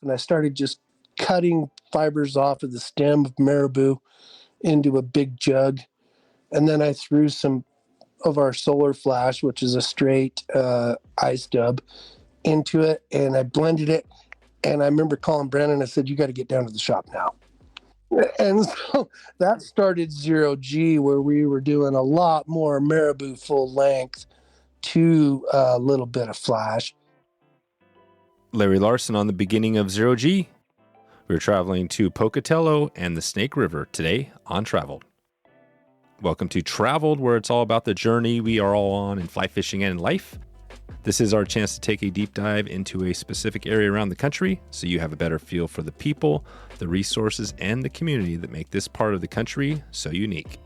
and I started just cutting fibers off of the stem of marabou into a big jug. And then I threw some of our solar flash, which is a straight ice dub, into it, and I blended it. And I remember calling Brendan, I said, you got to get down to the shop now. And so that started 0G, where we were doing a lot more marabou full length to a little bit of flash. Larry Larsen on the beginning of 0G. We're traveling to Pocatello and the Snake River today on Traveled. Welcome to Traveled, where it's all about the journey we are all on in fly fishing and in life. This is our chance to take a deep dive into a specific area around the country so you have a better feel for the people, the resources, and the community that make this part of the country so unique.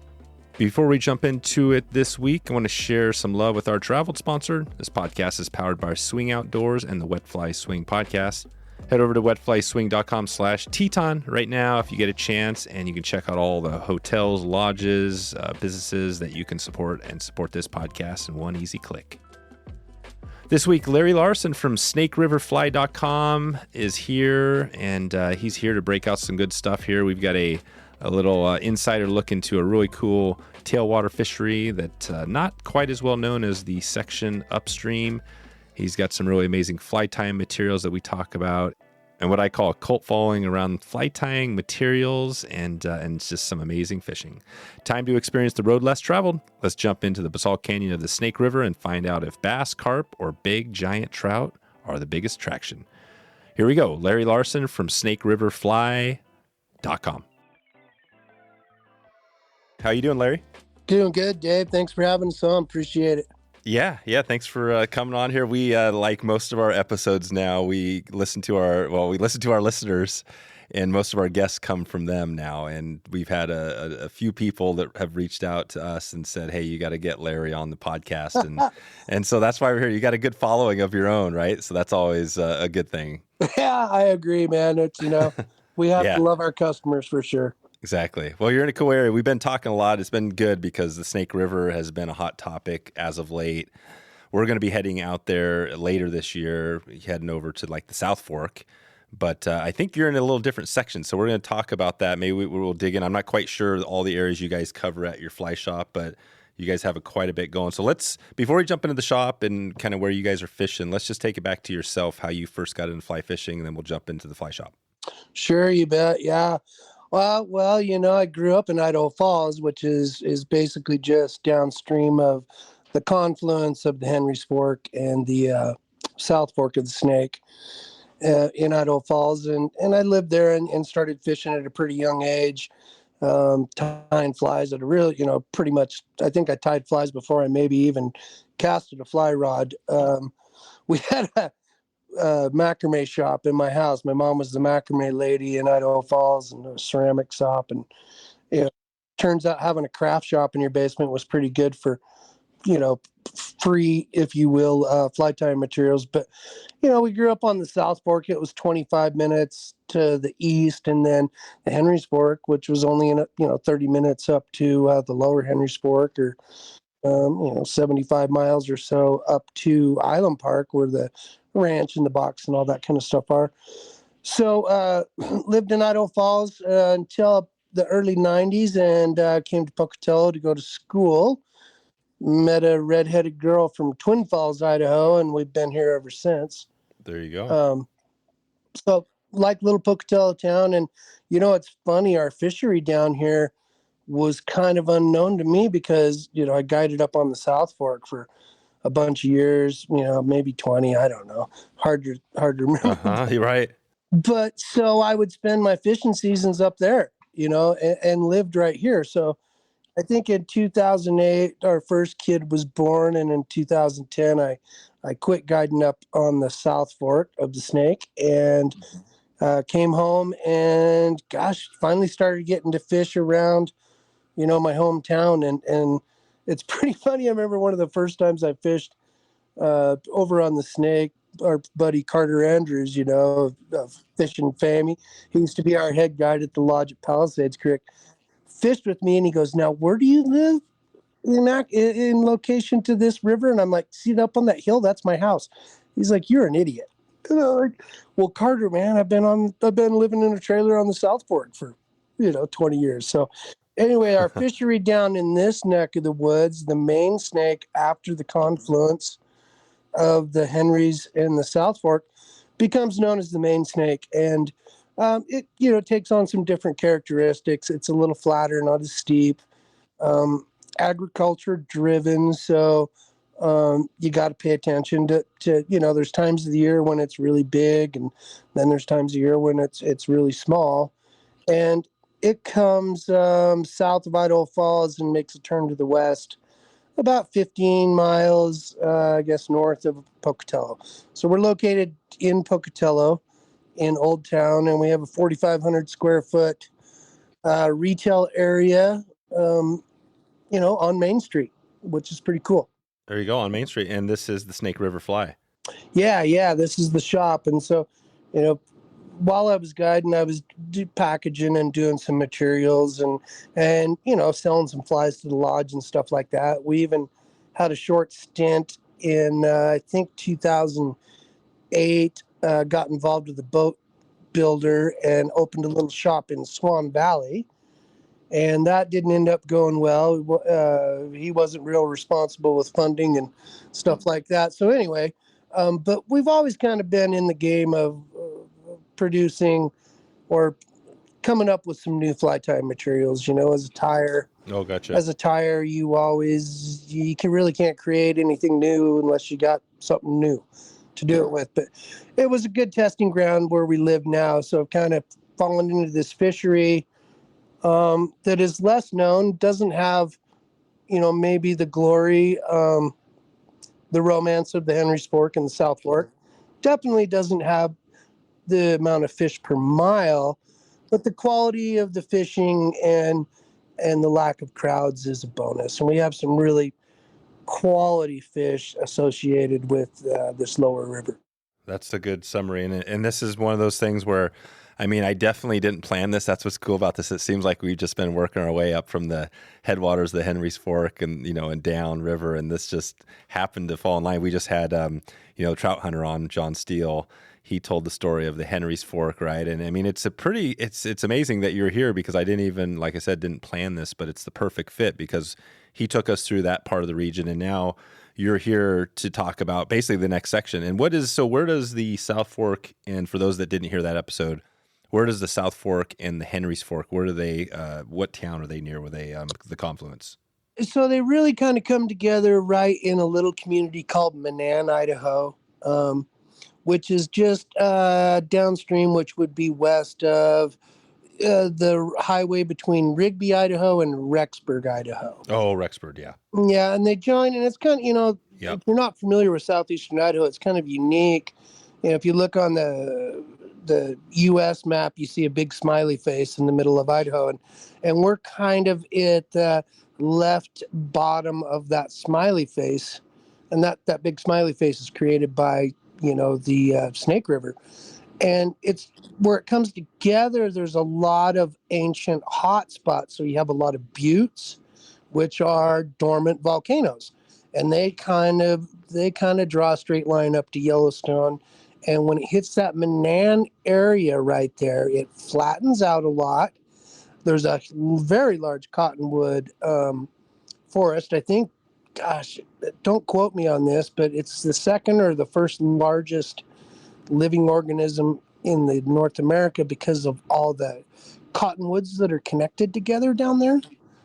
Before we jump into it this week, I want to share some love with our Traveled sponsor. This podcast is powered by Swing Outdoors and the Wet Fly Swing podcast. Head over to wetflyswing.com/Teton right now if you get a chance, and you can check out all the hotels, lodges, businesses that you can support and support this podcast in one easy click. This week, Larry Larsen from SnakeRiverFly.com is here, and he's here to break out some good stuff here. We've got a little insider look into a really cool tailwater fishery that's not quite as well known as the section upstream. He's got some really amazing fly tying materials that we talk about, and what I call a cult following around fly tying materials, and just some amazing fishing. Time to experience the road less traveled. Let's jump into the Basalt Canyon of the Snake River and find out if bass, carp, or big giant trout are the biggest attraction. Here we go. Larry Larsen from SnakeRiverFly.com. How you doing, Larry? Doing good, Dave. Thanks for having us on. Appreciate it. Yeah. Thanks for coming on here. We, like most of our episodes now, we listen to our listeners, and most of our guests come from them now. And we've had a few people that have reached out to us and said, hey, you got to get Larry on the podcast. And so that's why we're here. You got a good following of your own, right? So that's always a good thing. Yeah, I agree, man. It's, we have to love our customers for sure. Exactly. Well, you're in a cool area. We've been talking a lot. It's been good because the Snake River has been a hot topic as of late. We're going to be heading out there later this year, heading over to like the South Fork. But I think you're in a little different section. So we're going to talk about that. Maybe we'll dig in. I'm not quite sure all the areas you guys cover at your fly shop, but you guys have quite a bit going. So before we jump into the shop and kind of where you guys are fishing, let's just take it back to yourself, how you first got into fly fishing, and then we'll jump into the fly shop. Sure, you bet. Yeah. Well, I grew up in Idaho Falls, which is basically just downstream of the confluence of the Henry's Fork and the South Fork of the Snake in Idaho Falls. And I lived there and started fishing at a pretty young age, tying flies at a really, pretty much, I think I tied flies before I maybe even casted a fly rod. We had a macrame shop in my house. My mom was the macrame lady in Idaho Falls, and a ceramic shop. And turns out having a craft shop in your basement was pretty good for, free, if you will, fly tying materials. But, we grew up on the South Fork. It was 25 minutes to the east, and then the Henry's Fork, which was only 30 minutes up to the lower Henry's Fork, or 75 miles or so up to Island Park, where the ranch and the box and all that kind of stuff are. So lived in Idaho Falls until the early 90s, and came to Pocatello to go to school. Met a redheaded girl from Twin Falls, Idaho, and we've been here ever since. There you go. So like little Pocatello town. And it's funny, our fishery down here was kind of unknown to me because I guided up on the South Fork for a bunch of years, maybe 20, I don't know. Hard to remember. You're right. But so I would spend my fishing seasons up there, and lived right here. So I think in 2008, our first kid was born. And in 2010, I quit guiding up on the South Fork of the Snake, and came home and finally started getting to fish around, my hometown. And it's pretty funny. I remember one of the first times I fished over on the Snake, our buddy Carter Andrews, of fishing fame. He used to be our head guide at the lodge at Palisades Creek. Fished with me, and he goes, "Now, where do you live in location to this river?" And I'm like, "See, up on that hill, that's my house." He's like, "You're an idiot." Like, well, Carter, man, I've been living in a trailer on the South Fork for, 20 years. So anyway, our fishery down in this neck of the woods, the main snake after the confluence of the Henrys and the South Fork becomes known as the main snake. And it, takes on some different characteristics. It's a little flatter, not as steep, agriculture driven. So you got to pay attention to, there's times of the year when it's really big, and then there's times of the year when it's really small. And it comes south of Idaho Falls and makes a turn to the west, about 15 miles, I guess, north of Pocatello. So we're located in Pocatello, in Old Town, and we have a 4,500 square foot retail area, on Main Street, which is pretty cool. There you go, on Main Street. And this is the Snake River Fly. Yeah, this is the shop. And so, while I was guiding, I was packaging and doing some materials and selling some flies to the lodge and stuff like that. We even had a short stint in, I think, 2008, got involved with a boat builder and opened a little shop in Swan Valley. And that didn't end up going well. He wasn't real responsible with funding and stuff like that. So anyway, but we've always kind of been in the game of producing or coming up with some new fly tying materials, as a tire. Oh, gotcha. As a tire, you really can't create anything new unless you got something new to do it with. But it was a good testing ground where we live now. So I've kind of fallen into this fishery that is less known, doesn't have, maybe the glory, the romance of the Henry's Fork and the South Fork. Definitely doesn't have the amount of fish per mile, but the quality of the fishing and the lack of crowds is a bonus. And we have some really quality fish associated with this lower river. That's a good summary. And this is one of those things where, I definitely didn't plan this. That's what's cool about this. It seems like we've just been working our way up from the headwaters, the Henry's Fork, and and down river, and this just happened to fall in line. We just had Trout Hunter on, Jon Stiehl. He told the story of the Henry's Fork, right? And it's amazing that you're here, because I didn't even, like I said, didn't plan this, but it's the perfect fit because he took us through that part of the region, and now you're here to talk about basically the next section. And where does the South Fork, and for those that didn't hear that episode, where does the South Fork and the Henry's Fork, where do they, what town are they near? Were they the confluence? So they really kind of come together right in a little community called Manan, Idaho, which is just downstream, which would be west of the highway between Rigby, Idaho and Rexburg, Idaho. Oh, Rexburg, yeah. Yeah, and they join, and it's kind of, Yep. If you're not familiar with southeastern Idaho, it's kind of unique. If you look on the U.S. map, you see a big smiley face in the middle of Idaho, and we're kind of at the left bottom of that smiley face, and that big smiley face is created by the Snake River, and it's where it comes together. There's a lot of ancient hot spots, so you have a lot of buttes, which are dormant volcanoes, and they kind of draw a straight line up to Yellowstone. And when it hits that Manan area right there, it flattens out a lot. There's a very large cottonwood forest. I think, gosh, don't quote me on this, but it's the second or the first largest living organism in the North America because of all the cottonwoods that are connected together down there.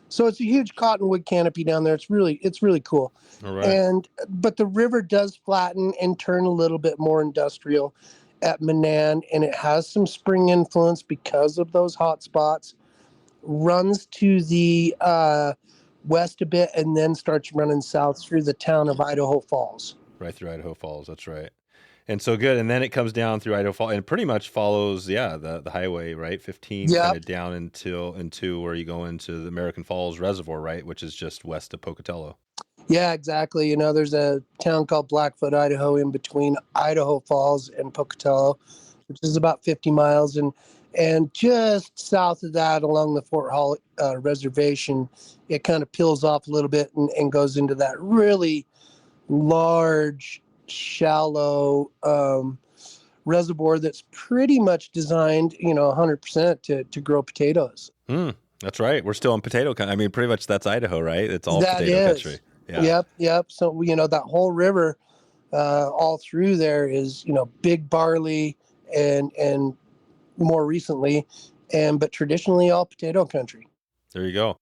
So it's a huge cottonwood canopy down there. It's really cool. All right. But the river does flatten and turn a little bit more industrial at Manan, and it has some spring influence because of those hot spots. Runs to the west a bit and then starts running south through the town of Idaho Falls. Right through Idaho Falls, that's right. And so good. And then it comes down through Idaho Falls and pretty much follows, the highway, right? 15 kind of down into where you go into the American Falls Reservoir, right? Which is just west of Pocatello. Yeah, exactly. There's a town called Blackfoot, Idaho, in between Idaho Falls and Pocatello, which is about 50 miles. And just south of that, along the Fort Hall reservation, it kind of peels off a little bit and goes into that really large, shallow reservoir that's pretty much designed, 100% to grow potatoes. That's right. We're still in potato country. I mean, pretty much that's Idaho, right? It's all That potato country. is. Yeah. Yep. So, that whole river, all through there is, big barley and more recently, but traditionally all potato country. There you go.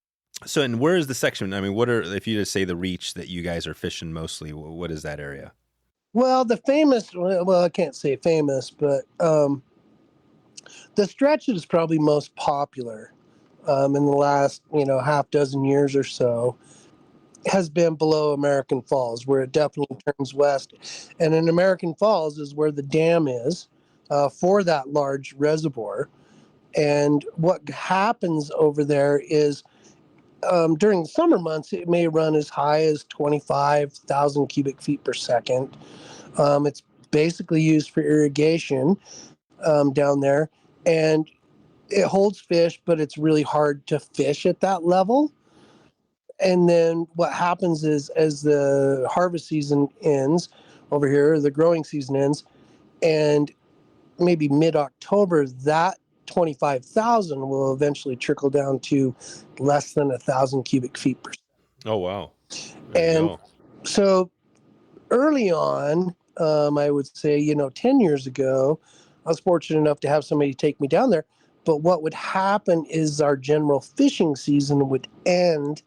So, and where is the section? I mean, if you just say the reach that you guys are fishing mostly, what is that area? Well, I can't say famous, but the stretch that is probably most popular in the last, half dozen years or so has been below American Falls, where it definitely turns west. And in American Falls is where the dam is for that large reservoir. And what happens over there is during the summer months, it may run as high as 25,000 cubic feet per second. It's basically used for irrigation down there. And it holds fish, but it's really hard to fish at that level. And then what happens is as the harvest season ends over here, the growing season ends, and maybe mid-October, that 25,000 will eventually trickle down to less than 1,000 cubic feet per second. Oh, wow. And so early on, I would say, 10 years ago, I was fortunate enough to have somebody take me down there. But what would happen is our general fishing season would end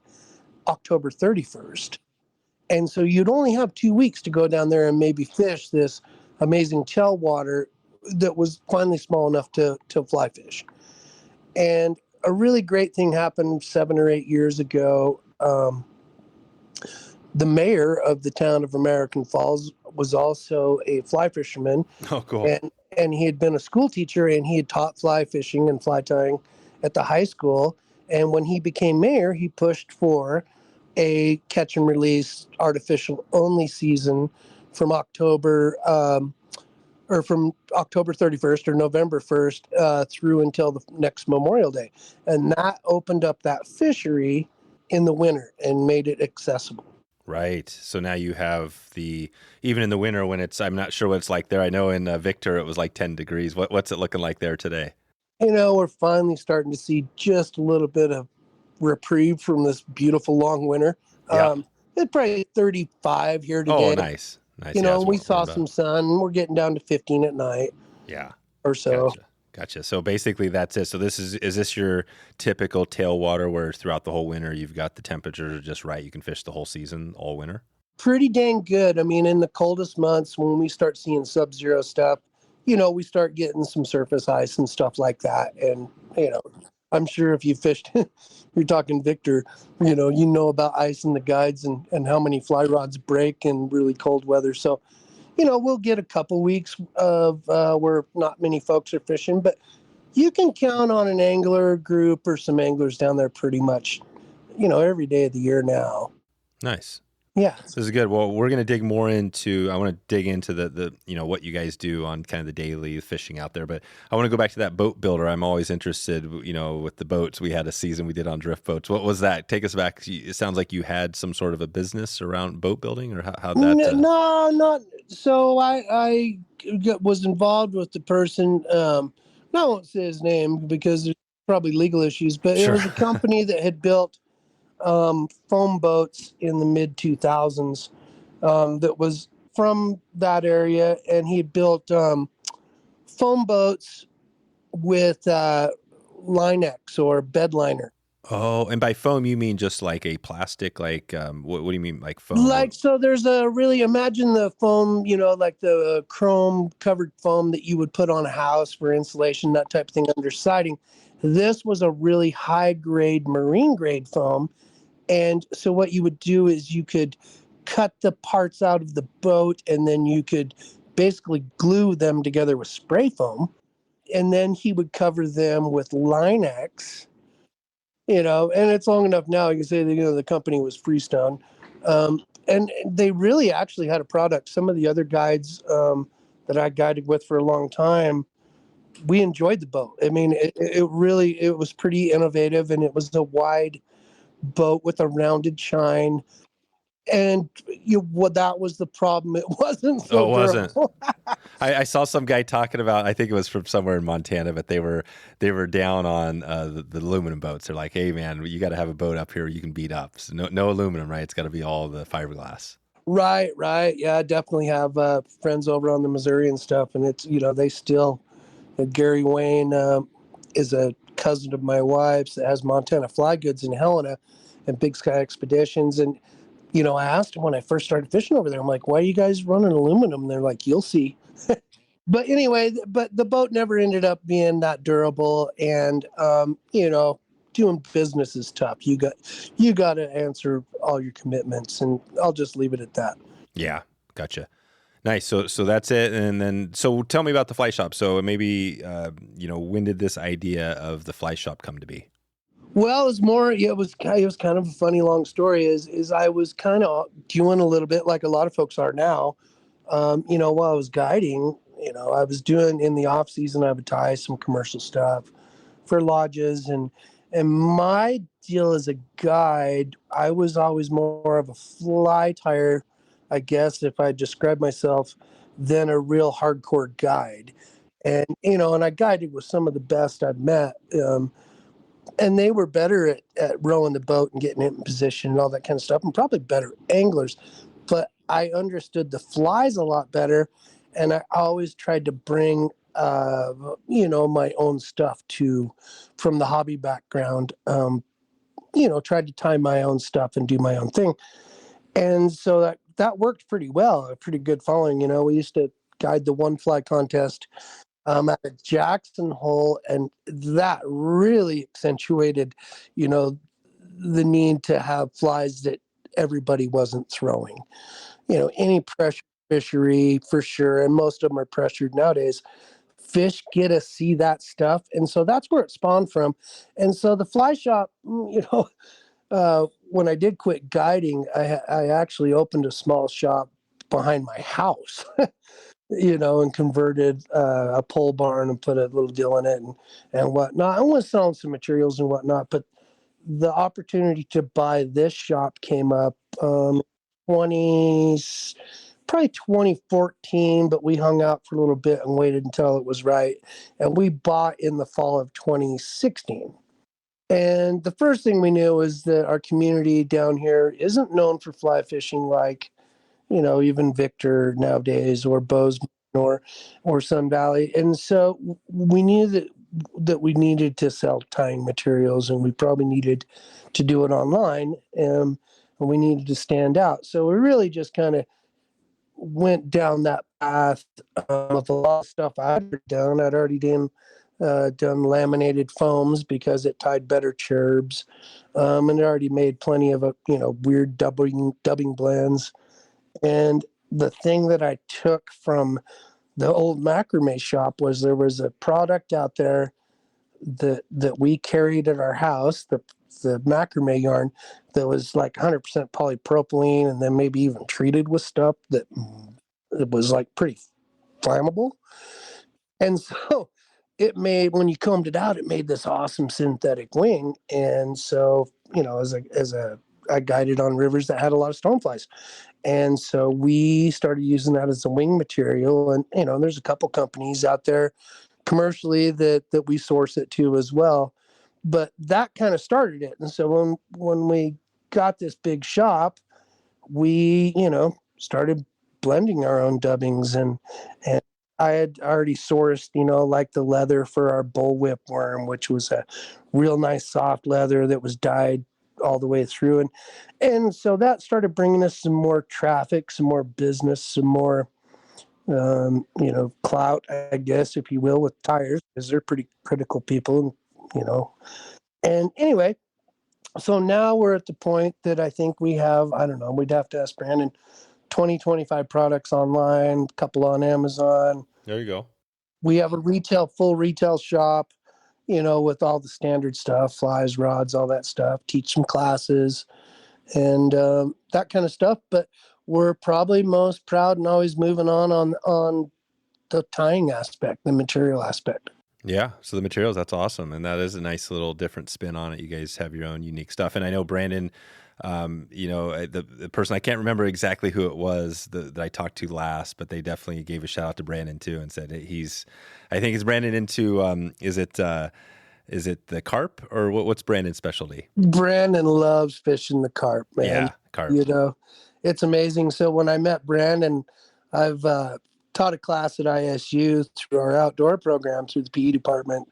October 31st. And so you'd only have 2 weeks to go down there and maybe fish this amazing tailwater that was finally small enough to fly fish. And a really great thing happened 7 or 8 years ago. The mayor of the town of American Falls was also a fly fisherman. Oh, cool. And he had been a school teacher, and he had taught fly fishing and fly tying at the high school. And when he became mayor, he pushed for a catch and release artificial only season from October 31st or November 1st through until the next Memorial Day. And that opened up that fishery in the winter and made it accessible. Right. So now you have even in the winter when I'm not sure what it's like there. I know in Victor it was like 10 degrees. What's it looking like there today? We're finally starting to see just a little bit of reprieve from this beautiful long winter. Yeah. It's probably 35 here today. Oh, nice. We saw some sun. We're getting down to 15 at night. Yeah. Or so. Gotcha. So basically that's it. So is this your typical tailwater where throughout the whole winter you've got the temperature just right? You can fish the whole season, all winter? Pretty dang good. I mean, in the coldest months when we start seeing sub-zero stuff, we start getting some surface ice and stuff like that. And, I'm sure if you fished, you're talking Victor, you know about ice in the guides and how many fly rods break in really cold weather. So, we'll get a couple weeks of where not many folks are fishing, but you can count on an angler group or some anglers down there pretty much, every day of the year now. Nice. Yeah. This is good. Well, we're going to dig more into, I want to dig into the what you guys do on kind of the daily fishing out there, but I want to go back to that boat builder. I'm always interested, with the boats. We had a season we did on drift boats. What was that? Take us back. It sounds like you had some sort of a business around boat building, or how that? No, not so. I was involved with the person. I won't say his name because there's probably legal issues, but Sure. It was a company that had built foam boats in the mid 2000s that was from that area, and he built foam boats with Linex or bed liner. Oh, and by foam you mean just like a plastic, like what do you mean, like foam? So there's imagine the foam, like the chrome covered foam that you would put on a house for insulation, that type of thing under siding. This was a really high grade marine grade foam. And so what you would do is you could cut the parts out of the boat, and then you could basically glue them together with spray foam. And then he would cover them with Linex, and it's long enough now. You can say that, the company was Freestone. And they really actually had a product. Some of the other guides that I guided with for a long time, we enjoyed the boat. I mean, it was pretty innovative, and it was a wide boat with a rounded chine. And that was the problem. It wasn't so Oh, it wasn't. durable. I saw some guy talking about, I think it was from somewhere in Montana, but they were down on the aluminum boats. They're like, hey man, you got to have a boat up here you can beat up. So no aluminum, right? It's got to be all the fiberglass. Right. Yeah, I definitely have friends over on the Missouri and stuff, and it's they still. Gary Wayne is a cousin of my wife's that has Montana Fly Goods in Helena and Big Sky Expeditions. And, I asked him when I first started fishing over there, I'm like, why are you guys running aluminum? And they're like, you'll see. But anyway, but the boat never ended up being that durable. And, doing business is tough. You got to answer all your commitments, and I'll just leave it at that. Yeah. Gotcha. Nice. So that's it. And then, so tell me about the fly shop. So maybe, when did this idea of the fly shop come to be? Well, it was more. Yeah, it was kind of a funny long story. Is I was kind of doing a little bit like a lot of folks are now. While I was guiding, I was doing in the off season. I would tie some commercial stuff for lodges, and my deal as a guide, I was always more of a fly tire, I guess, if I describe myself, than a real hardcore guide. And and I guided with some of the best I've met. And they were better at rowing the boat and getting it in position and all that kind of stuff, and probably better anglers. But I understood the flies a lot better, and I always tried to bring, my own stuff from the hobby background. Tried to tie my own stuff and do my own thing, and so that worked pretty well. A pretty good following. We used to guide the one fly contest at the Jackson Hole, and that really accentuated, the need to have flies that everybody wasn't throwing. Any pressure fishery for sure, and most of them are pressured nowadays. Fish get to see that stuff, and so that's where it spawned from. And so the fly shop, when I did quit guiding, I actually opened a small shop behind my house. And converted a pole barn and put a little deal in it and whatnot. I was selling some materials and whatnot, but the opportunity to buy this shop came up 20, probably 2014, but we hung out for a little bit and waited until it was right. And we bought in the fall of 2016. And the first thing we knew was that our community down here isn't known for fly fishing like even Victor nowadays, or Bozeman, or Sun Valley. And so we knew that we needed to sell tying materials, and we probably needed to do it online, and we needed to stand out. So we really just kind of went down that path of a lot of stuff I'd done. I'd already done laminated foams because it tied better cherbs, and it already made plenty of weird dubbing blends. And the thing that I took from the old macrame shop was there was a product out there that we carried at our house, the macrame yarn, that was like 100% polypropylene, and then maybe even treated with stuff that it was like pretty flammable. And so when you combed it out, it made this awesome synthetic wing. And so, I guided on rivers that had a lot of stoneflies. And so we started using that as a wing material. And, there's a couple companies out there commercially that we source it to as well. But that kind of started it. And so when we got this big shop, we, started blending our own dubbings, and I had already sourced, like the leather for our bullwhip worm, which was a real nice soft leather that was dyed all the way through. And so that started bringing us some more traffic, some more business, some more, clout, I guess, if you will, with tires, because they're pretty critical people, and anyway, so now we're at the point that I think we have, I don't know, we'd have to ask Brandon, 25 products online, a couple on Amazon. There you go. We have a full retail shop, with all the standard stuff, flies, rods, all that stuff, teach some classes and that kind of stuff. But we're probably most proud and always moving on the tying aspect, the material aspect. Yeah. So the materials, that's awesome. And that is a nice little different spin on it. You guys have your own unique stuff. And I know Brandon, The person, I can't remember exactly who it was that I talked to last, but they definitely gave a shout out to Brandon too and said I think it's Brandon into, is it the carp or what's Brandon's specialty? Brandon loves fishing the carp, man. Yeah, carp. You know, it's amazing. So when I met Brandon, I've taught a class at ISU through our outdoor program through the PE department.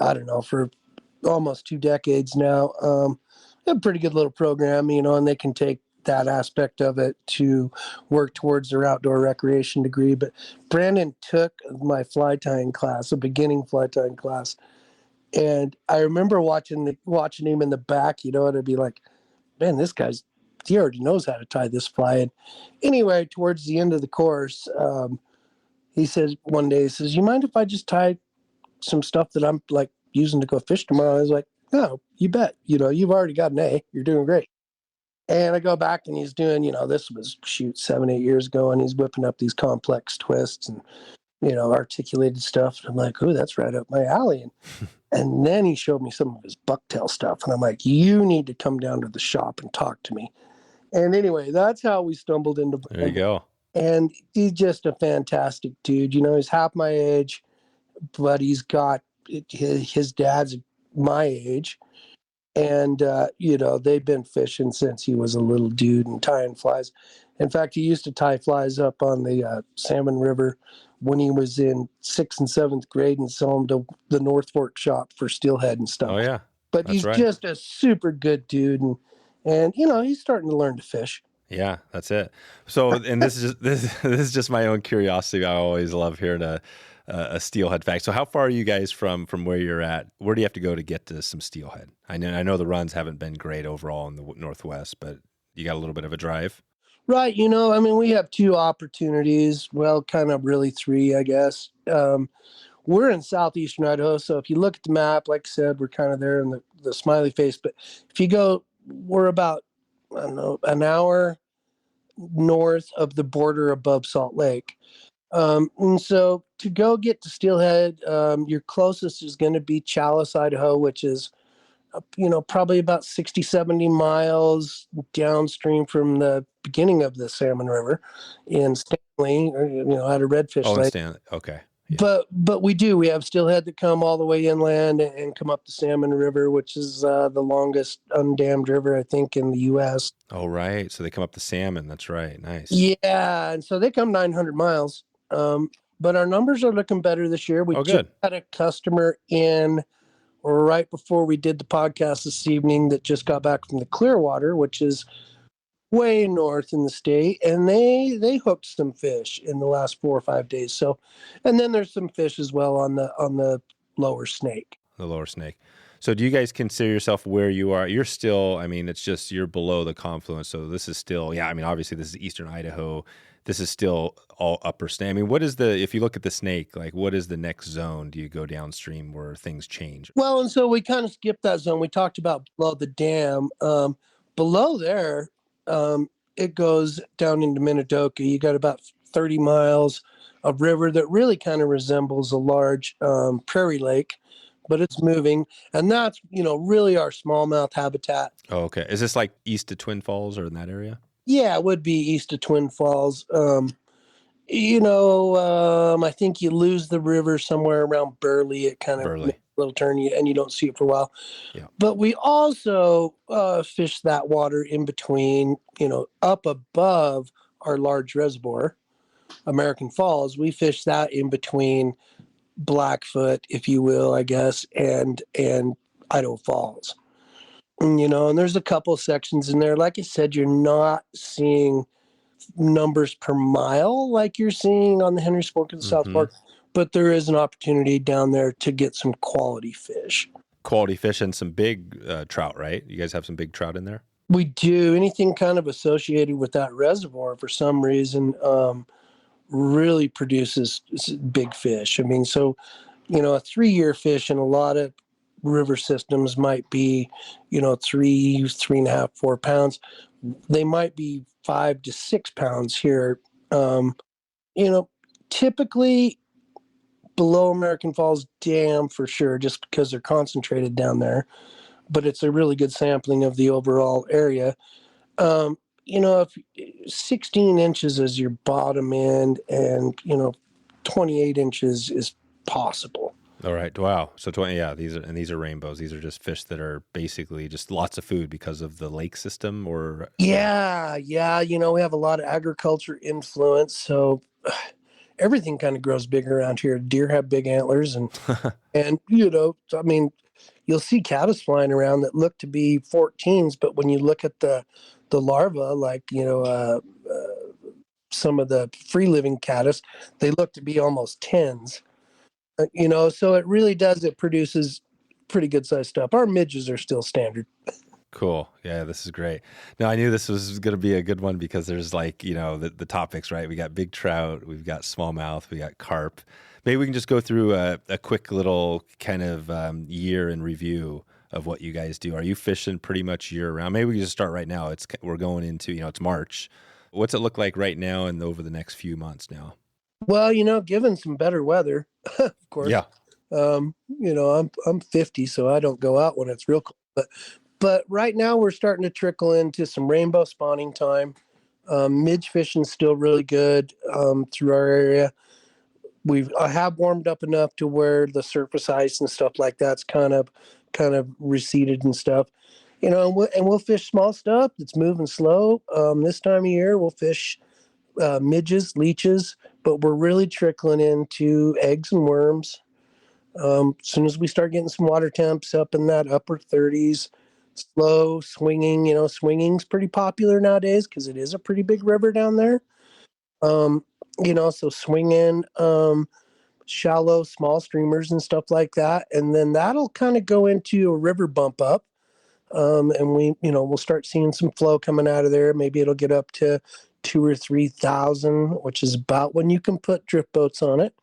I don't know, for almost 2 decades now. A pretty good little program, and they can take that aspect of it to work towards their outdoor recreation degree. But Brandon took my fly tying class, a beginning fly tying class. And I remember watching him in the back, and I'd be like, man, he already knows how to tie this fly. And anyway, towards the end of the course, he says one day, you mind if I just tie some stuff that I'm like using to go fish tomorrow? I was like, no, you bet. You've already got an A. You're doing great. And I go back and he's doing, this was 7-8 years ago, and he's whipping up these complex twists and, articulated stuff. And I'm like, oh, that's right up my alley. And then he showed me some of his bucktail stuff. And I'm like, you need to come down to the shop and talk to me. And anyway, that's how we stumbled into Brandon. There you go. And he's just a fantastic dude. He's half my age, but he's got his dad's my age. And, they've been fishing since he was a little dude and tying flies. In fact, he used to tie flies up on the Salmon River when he was in 6th and 7th grade and sell them to the North Fork shop for steelhead and stuff. Oh, yeah. But he's just a super good dude. And he's starting to learn to fish. Yeah, that's it. So, and this is just my own curiosity. I always love hearing a steelhead fact. So how far are you guys from where you're at? Where do you have to go to get to some steelhead? I know the runs haven't been great overall in the Northwest, but you got a little bit of a drive. Right. We have 2 opportunities. Well, kind of really 3, I guess. We're in southeastern Idaho. So if you look at the map, like I said, we're kind of there in the smiley face. But if you go, we're about, I don't know, an hour north of the border above Salt Lake. And so to go get to steelhead, your closest is going to be Chalice, Idaho, which is, probably about 60, 70 miles downstream from the beginning of the Salmon River in Stanley, or, at a redfish lake. Stanley. Okay. Yeah. But we have steelhead that come all the way inland and come up the Salmon River, which is the longest undammed river, I think, in the U.S. Oh, right. So they come up the Salmon. That's right. Nice. Yeah. And so they come 900 miles. But our numbers are looking better this year. We just had a customer in right before we did the podcast this evening that just got back from the Clearwater, which is way north in the state, and they hooked some fish in the last 4 or 5 days. So, and then there's some fish as well on the lower Snake. The lower Snake. So do you guys consider yourself where you are? You're still, it's just you're below the confluence. So this is still, obviously this is eastern Idaho. This is still all upper Snake. What is if you look at the Snake, like what is the next zone? Do you go downstream where things change? Well, and so we kind of skipped that zone. We talked about below the dam. Below there, it goes down into Minidoka. You got about 30 miles of river that really kind of resembles a large prairie lake, but it's moving. And that's, really our smallmouth habitat. Oh, okay. Is this like east of Twin Falls or in that area? Yeah, it would be east of Twin Falls. I think you lose the river somewhere around Burley. It kind of makes a little turn, and you don't see it for a while. Yeah. But we also fish that water in between, up above our large reservoir, American Falls. We fish that in between Blackfoot, if you will, I guess, and Idaho Falls. And there's a couple sections in there. Like I said, you're not seeing numbers per mile like you're seeing on the Henry's Fork and the South Fork, but there is an opportunity down there to get some quality fish. Quality fish and some big trout, right? You guys have some big trout in there? We do. Anything kind of associated with that reservoir for some reason really produces big fish. A 3-year fish in a lot of river systems might be, 3.5, 4 pounds. They might be 5 to 6 pounds here. Typically below American Falls Dam for sure, just because they're concentrated down there. But it's a really good sampling of the overall area. If 16 inches is your bottom end, and 28 inches is possible. All right. Wow. So 20, yeah, these are rainbows. These are just fish that are basically just lots of food because of the lake system or Yeah. We have a lot of agriculture influence, so everything kind of grows big around here. Deer have big antlers, and I mean, you'll see caddis flying around that look to be 14s, but when you look at the larva, like some of the free living caddis, they look to be almost 10s. So it really does. It produces pretty good sized stuff. Our midges are still standard. Cool. Yeah, this is great. Now, I knew this was going to be a good one because there's the topics, right? We got big trout, we've got smallmouth, we got carp. Maybe we can just go through a quick little kind of year in review of what you guys do. Are you fishing pretty much year round? Maybe we can just start right now. We're going into, it's March. What's it look like right now and over the next few months now? Well, given some better weather, of course. Yeah. I'm 50, so I don't go out when it's real cold. But right now we're starting to trickle into some rainbow spawning time. Midge fishing's still really good through our area. I have warmed up enough to where the surface ice and stuff like that's kind of receded and stuff. And we'll fish small stuff that's moving slow. This time of year we'll fish midges, leeches, but we're really trickling into eggs and worms. As soon as we start getting some water temps up in that upper 30s, slow swinging, swinging's pretty popular nowadays because it is a pretty big river down there. So swinging, shallow, small streamers and stuff like that. And then that'll kind of go into a river bump up. And we'll start seeing some flow coming out of there. Maybe it'll get up to 2,000 or 3,000, which is about when you can put drift boats on it.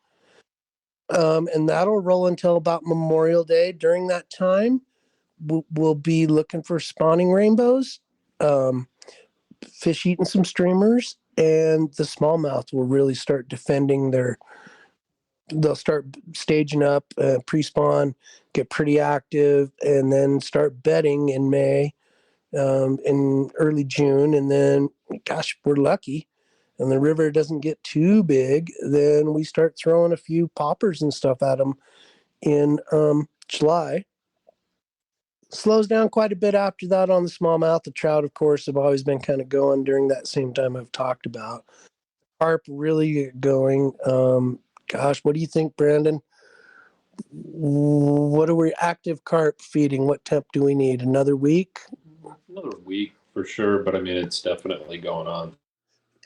And that'll roll until about Memorial Day. During that time, we'll be looking for spawning rainbows, fish eating some streamers, and the smallmouth will really start defending they'll start staging up, pre-spawn, get pretty active, and then start bedding in May, in early June. And then, gosh, we're lucky, and the river doesn't get too big, then we start throwing a few poppers and stuff at them in July. Slows down quite a bit after that on the smallmouth. The trout, of course, have always been kind of going during that same time I've talked about. Carp really get going. Gosh, what do you think, Brandon? What are we active carp feeding? What temp do we need? Another week? Another week for sure, but I mean, it's definitely going on.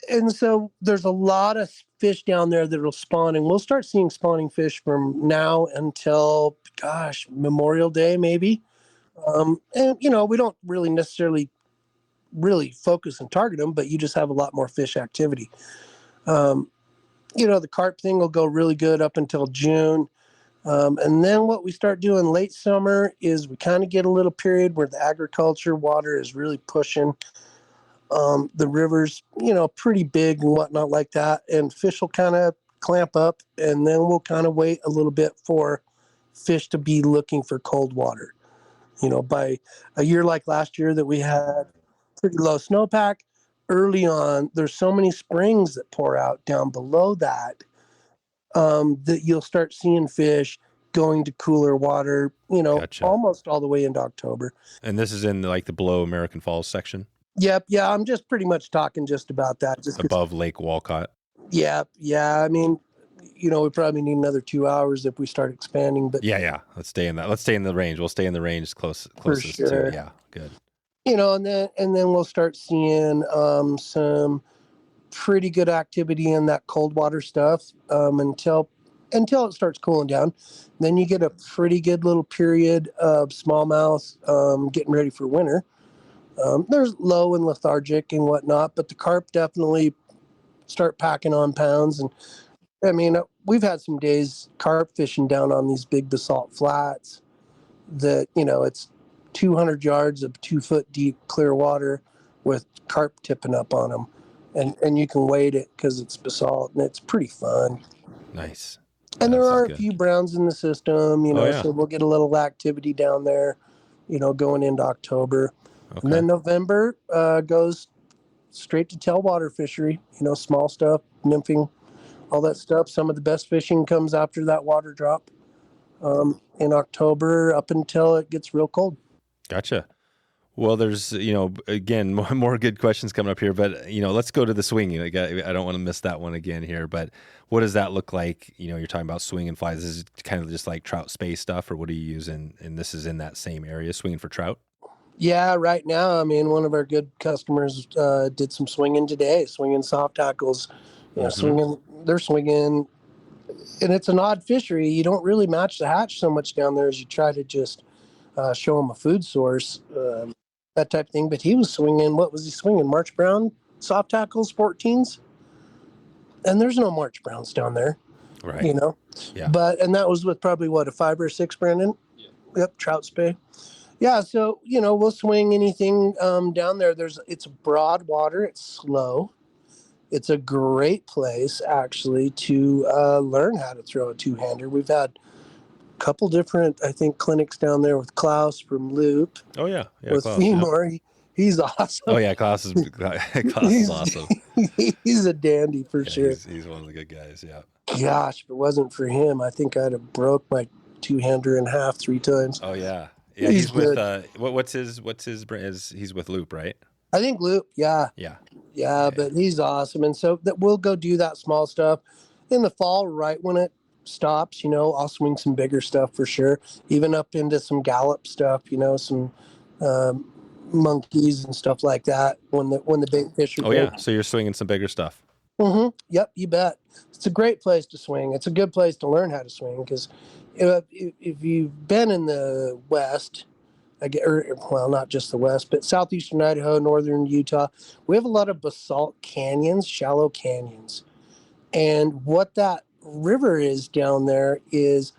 And so there's a lot of fish down there that will spawn, and we'll start seeing spawning fish from now until, Memorial Day, maybe. And, we don't really necessarily really focus and target them, but you just have a lot more fish activity. The carp thing will go really good up until June. And then what we start doing late summer is we kind of get a little period where the agriculture water is really pushing. The river's, pretty big and whatnot like that. And fish will kind of clamp up, and then we'll kind of wait a little bit for fish to be looking for cold water. By a year like last year that we had pretty low snowpack, early on, there's so many springs that pour out down below that, that you'll start seeing fish going to cooler water, Gotcha. Almost all the way into October. And this is in the below American Falls section? Yep. Yeah. I'm just pretty much talking just about that. Just above Lake Walcott. Yeah. I mean, we probably need another 2 hours if we start expanding, but yeah. Let's stay in that. Let's stay in the range. We'll stay in the range closest sure. to, yeah. Good. And then we'll start seeing, some pretty good activity in that cold water stuff, until it starts cooling down. Then you get a pretty good little period of smallmouth, getting ready for winter. There's low and lethargic and whatnot, but the carp definitely start packing on pounds. And I mean, we've had some days carp fishing down on these big basalt flats that, it's 200 yards of 2 foot deep clear water with carp tipping up on them. And you can wade it because it's basalt, and it's pretty fun. Nice. And there are a few browns in the system, Oh, yeah. So we'll get a little activity down there, going into October. And then November goes straight to tailwater fishery, small stuff, nymphing, all that stuff. Some of the best fishing comes after that water drop in October up until it gets real cold. Gotcha. Well, there's, again, more good questions coming up here, but, let's go to the swinging. I don't want to miss that one again here, but what does that look like? You're talking about swinging flies. This is kind of just like trout space stuff, or what are you using? And this is in that same area, swinging for trout? Yeah, right now, one of our good customers did some swinging today, swinging soft tackles, they're swinging, and it's an odd fishery. You don't really match the hatch so much down there as you try to just show them a food source, that type of thing. But he was swinging, what was he swinging? March Brown soft tackles, 14s? And there's no March Browns down there, right? Yeah. And that was with probably a 5 or 6, Brendan? Yeah. Yep, trout spay. Yeah, so we'll swing anything down there. It's broad water. It's slow. It's a great place actually to learn how to throw a two-hander. We've had a couple different, I think, clinics down there with Klaus from Loop. Oh yeah, with Klaus, Femur. Yeah. He's awesome. Oh yeah, Klaus is awesome. He's a dandy for sure. He's one of the good guys. Yeah. Gosh, if it wasn't for him, I think I'd have broke my two-hander in half 3 times. Oh yeah. Yeah, he's with what's his brand? He's with Loop, right? I think Loop, yeah. But he's awesome, and so that we'll go do that small stuff in the fall, right when it stops. I'll swing some bigger stuff for sure, even up into some gallop stuff. Some monkeys and stuff like that when the big fish are big. Yeah, so you're swinging some bigger stuff. Mm-hmm. Yep, you bet. It's a great place to swing. It's a good place to learn how to swing because if you've been in the West, not just the West, but southeastern Idaho, northern Utah, we have a lot of basalt canyons, shallow canyons. And what that river is down there is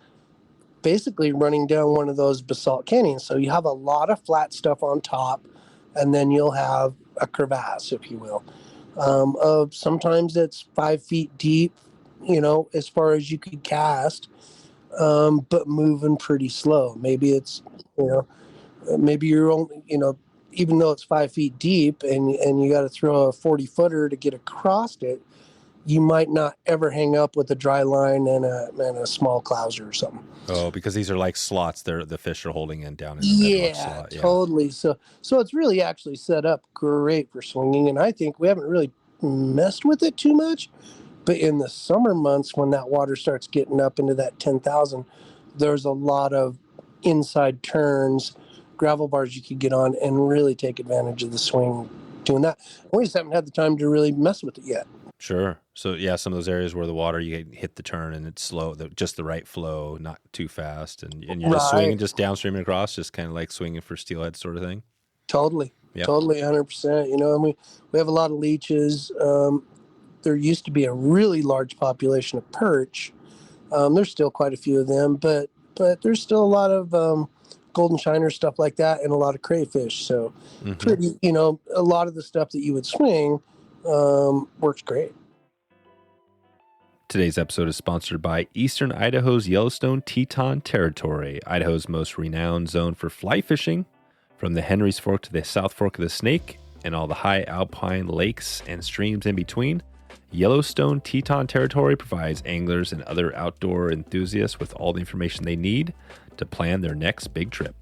basically running down one of those basalt canyons. So you have a lot of flat stuff on top, and then you'll have a crevasse, if you will. Sometimes it's 5 feet deep, as far as you could cast, but moving pretty slow. Maybe it's, maybe you're only, even though it's 5 feet deep and you got to throw a 40-footer to get across it, you might not ever hang up with a dry line and a small clouser or something. Oh, because these are like slots the fish are holding in down in the slot. Yeah, totally. So it's really actually set up great for swinging, and I think we haven't really messed with it too much. But in the summer months when that water starts getting up into that 10,000, there's a lot of inside turns, gravel bars you could get on and really take advantage of the swing doing that. We just haven't had the time to really mess with it yet. Sure. So yeah, some of those areas where the water, you hit the turn and it's slow, just the right flow, not too fast. And you're just swinging, just downstreaming across, just kind of like swinging for steelhead sort of thing. Totally. Yep. Totally 100%. And we have a lot of leeches. There used to be a really large population of perch. There's still quite a few of them, but there's still a lot of golden shiner, stuff like that, and a lot of crayfish. So pretty, a lot of the stuff that you would swing works great. Today's episode is sponsored by Eastern Idaho's Yellowstone Teton Territory, Idaho's most renowned zone for fly fishing, from the Henry's Fork to the South Fork of the Snake and all the high alpine lakes and streams in between. Yellowstone Teton Territory provides anglers and other outdoor enthusiasts with all the information they need to plan their next big trip.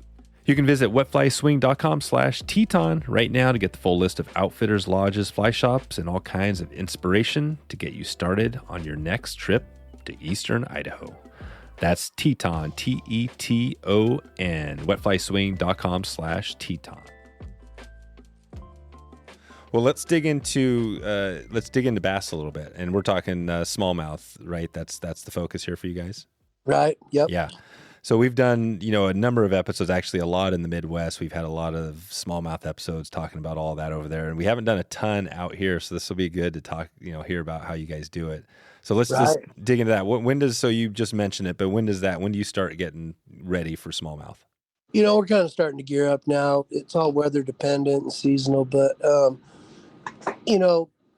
You can visit wetflyswing.com/Teton right now to get the full list of outfitters, lodges, fly shops, and all kinds of inspiration to get you started on your next trip to Eastern Idaho. That's Teton, Teton, wetflyswing.com/Teton. Well, let's dig into bass a little bit, and we're talking smallmouth, right? That's the focus here for you guys, right? Yep. Yeah. So we've done a number of episodes, actually a lot in the Midwest. We've had a lot of smallmouth episodes talking about all that over there, and we haven't done a ton out here. So this will be good to talk, hear about how you guys do it. So let's just dig into that. So you just mentioned it, but when do you start getting ready for smallmouth? We're kind of starting to gear up now. It's all weather dependent and seasonal, but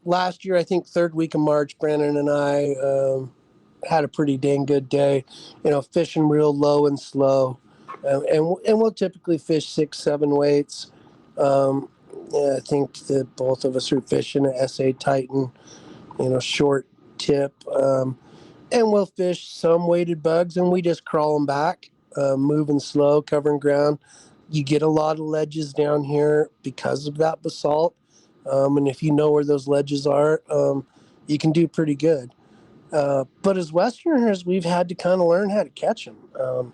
last year, I think 3rd week of March, Brandon and I had a pretty dang good day, fishing real low and slow. And we'll typically fish 6-7 weights. Yeah, I think that both of us are fishing a SA Titan, short tip. And we'll fish some weighted bugs, and we just crawl them back, moving slow, covering ground. You get a lot of ledges down here because of that basalt. And if you know where those ledges are, you can do pretty good. But as Westerners, we've had to kind of learn how to catch them.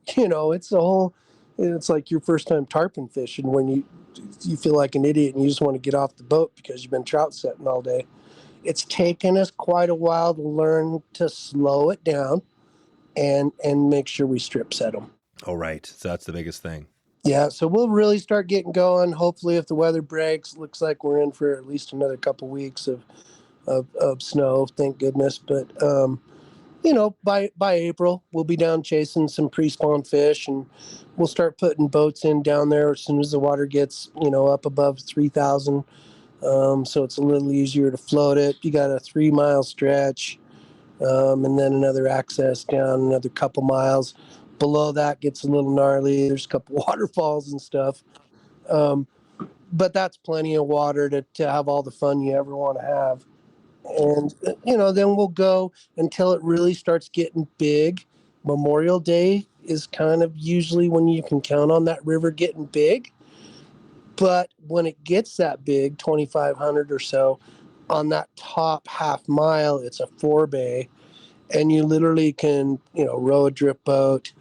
It's like your first time tarpon fishing when you feel like an idiot and you just want to get off the boat because you've been trout setting all day. It's taken us quite a while to learn to slow it down and make sure we strip set them. Oh, right. So that's the biggest thing. Yeah, so we'll really start getting going. Hopefully, if the weather breaks, looks like we're in for at least another couple weeks of snow. Thank goodness. But by April, we'll be down chasing some pre-spawn fish, and we'll start putting boats in down there as soon as the water gets up above 3,000. So it's a little easier to float it. You got a 3-mile stretch, and then another access down another couple miles. Below that gets a little gnarly. There's a couple waterfalls and stuff. But that's plenty of water to have all the fun you ever want to have. And, then we'll go until it really starts getting big. Memorial Day is kind of usually when you can count on that river getting big. But when it gets that big, 2,500 or so, on that top half mile, it's a 4-bay. And you literally can, row a drip boat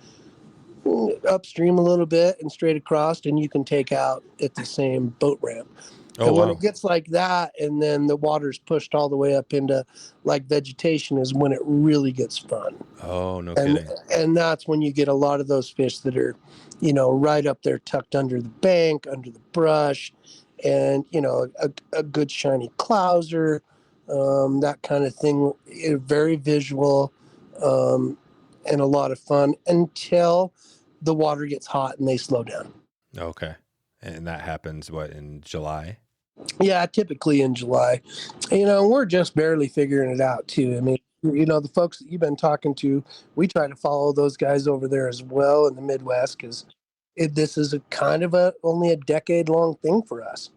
upstream a little bit and straight across, and you can take out at the same boat ramp. Oh, When wow. it gets like that, and then the water's pushed all the way up into like vegetation, is when it really gets fun. Oh, no kidding. And that's when you get a lot of those fish that are, right up there tucked under the bank, under the brush, and, a good shiny clouser, that kind of thing. Very visual, and a lot of fun until the water gets hot and they slow down. Okay. And that happens, in July? Yeah, typically in July. We're just barely figuring it out too. I mean, the folks that you've been talking to, we try to follow those guys over there as well in the Midwest, because this is a kind of only a decade-long thing for us.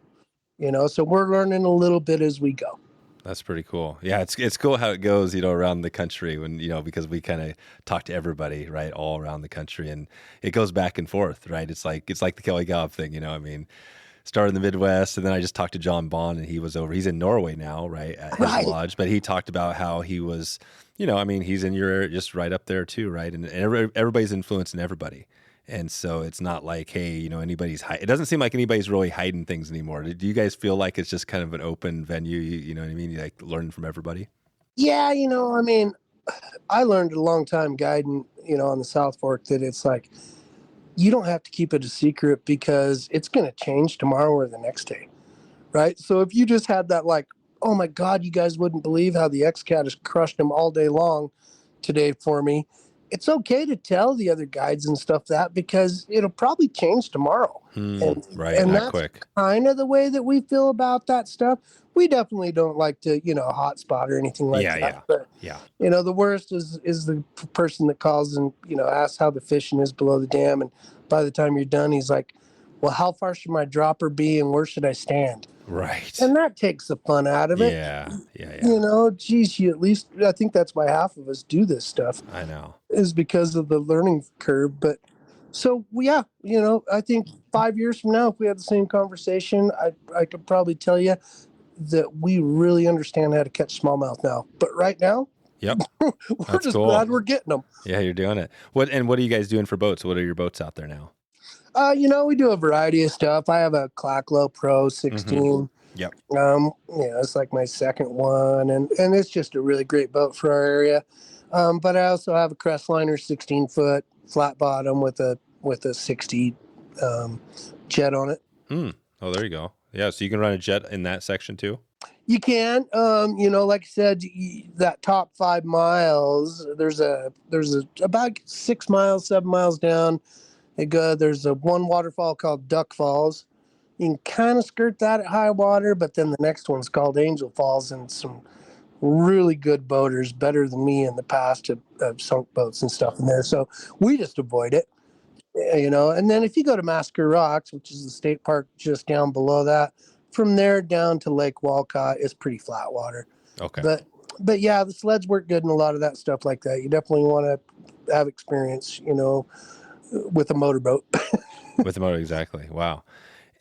So we're learning a little bit as we go. That's pretty cool. Yeah, it's cool how it goes, around the country when, because we kind of talk to everybody, right, all around the country, and it goes back and forth, right? It's like the Kelly Gallup thing, I mean, started in the Midwest, and then I just talked to John Bond, and he's in Norway now, right, at his lodge, but he talked about how he was, he's in your area, just right up there too, right? And everybody's influencing everybody. And so it's not like, hey, it doesn't seem like anybody's really hiding things anymore. Do you guys feel like it's just kind of an open venue? You know what I mean? You like learning from everybody? Yeah, I learned a long time guiding, on the South Fork, that it's like, you don't have to keep it a secret because it's going to change tomorrow or the next day. Right. So if you just had that, like, oh my God, you guys wouldn't believe how the X-Cat has crushed them all day long today for me. It's okay to tell the other guides and stuff that, because it'll probably change tomorrow. And not that's quick. Kind of the way that we feel about that stuff. We definitely don't like to, hotspot or anything like that. Yeah. But, the worst is the person that calls and, asks how the fishing is below the dam. And by the time you're done, he's like, well, how far should my dropper be and where should I stand? Right. And that takes the fun out of it. Yeah. Geez, at least I think that's why half of us do this stuff. I know. Is because of the learning curve. But so, yeah, I think 5 years from now, if we had the same conversation, I could probably tell you that we really understand how to catch smallmouth now. But right now, yep, we're just glad we're getting them. Yeah, you're doing it. What are you guys doing for boats? What are your boats out there now? We do a variety of stuff. I have a Clacklow Pro 16. Mm-hmm. Yep. It's like my second one, and it's just a really great boat for our area. But I also have a Crestliner 16-foot flat bottom with a 60 jet on it. Oh, there you go. Yeah, so you can run a jet in that section too? You can. Like I said, that top 5 miles, there's about 6 miles, 7 miles down. There's a one waterfall called Duck Falls. You can kind of skirt that at high water, but then the next one's called Angel Falls, and some really good boaters, better than me in the past, have sunk boats and stuff in there. So we just avoid it. And then if you go to Massacre Rocks, which is the state park just down below that, from there down to Lake Walcott is pretty flat water. Okay. But yeah, the sleds work good and a lot of that stuff like that. You definitely want to have experience, with a motorboat. With the motor, exactly. Wow.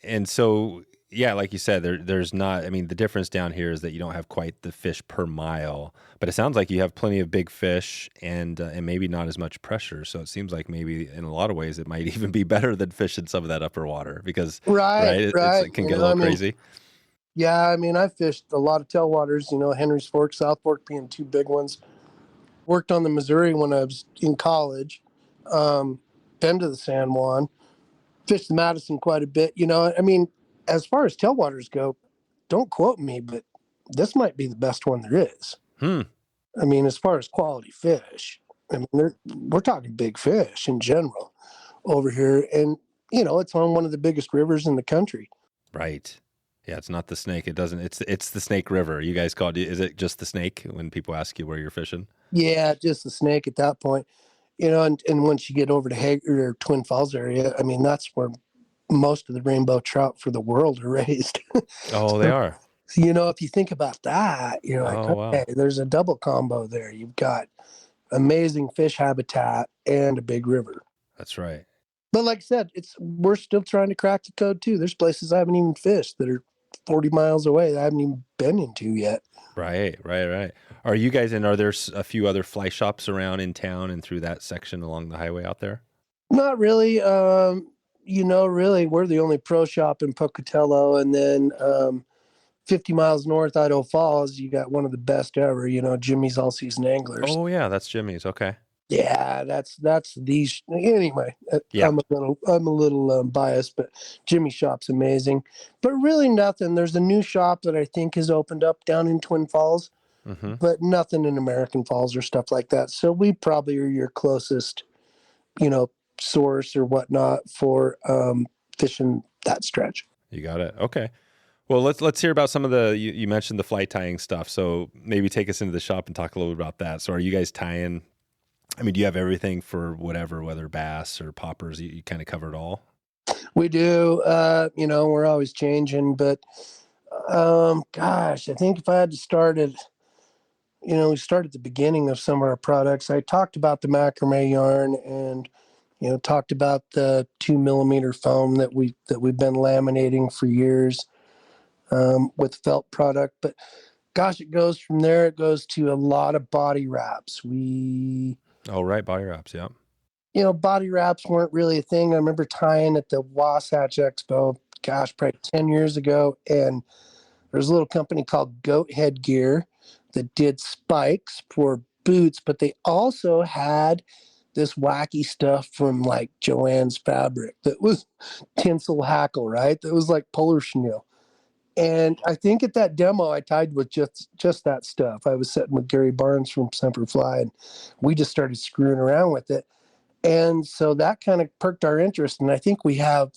And so, yeah, like you said, there's not, I mean, the difference down here is that you don't have quite the fish per mile, but it sounds like you have plenty of big fish and maybe not as much pressure. So it seems like maybe in a lot of ways it might even be better than fishing some of that upper water because, Right. it can get a little crazy. Yeah, I mean, I fished a lot of tailwaters, Henry's Fork, South Fork being two big ones. Worked on the Missouri when I was in college. Been to the San Juan. Fished the Madison quite a bit. I mean, as far as tailwaters go, don't quote me, but this might be the best one there is. I mean, as far as quality fish, I mean, we're talking big fish in general over here. And, it's on one of the biggest rivers in the country. Right. Yeah, it's not the Snake. It's the Snake River. You guys is it just the Snake when people ask you where you're fishing? Yeah, just the Snake at that point. And once you get over to Hager or Twin Falls area, I mean, that's where most of the rainbow trout for the world are raised. Oh, they are. So, if you think about that, you're like, okay, wow. There's a double combo there. You've got amazing fish habitat and a big river. That's right. But like I said, we're still trying to crack the code too. There's places I haven't even fished that are 40 miles away that I haven't even been into yet. Right. Are you guys are there a few other fly shops around in town and through that section along the highway out there? Not really. Really, we're the only pro shop in Pocatello. And then 50 miles north, Idaho Falls, you got one of the best ever, Jimmy's All Season Anglers. Oh, yeah, that's Jimmy's. Okay. Yeah, that's these. Anyway, yeah. I'm a little biased, but Jimmy's shop's amazing. But really nothing. There's a new shop that I think has opened up down in Twin Falls, but nothing in American Falls or stuff like that. So we probably are your closest, source or whatnot for fishing that stretch. You got it. Okay. Well, let's hear about some of you mentioned the fly tying stuff. So maybe take us into the shop and talk a little bit about that. So are you guys tying? I mean, do you have everything for whether bass or poppers? You kind of cover it all? We do. We're always changing, but gosh, I think if I had to start at, we start at the beginning of some of our products. I talked about the macrame yarn and, talked about the 2 millimeter foam that we've been laminating for years with felt product. But gosh, it goes from there. It goes to a lot of body wraps. Oh, right. Body wraps. Yeah. Body wraps weren't really a thing. I remember tying at the Wasatch Expo, gosh, probably 10 years ago. And there's a little company called Goat Headgear that did spikes for boots, but they also had this wacky stuff from like Joann's Fabric that was tinsel hackle, right? That was like polar chenille. And I think at that demo, I tied with just that stuff. I was sitting with Gary Barnes from Semper Fly, and we just started screwing around with it. And so that kind of perked our interest. And I think we have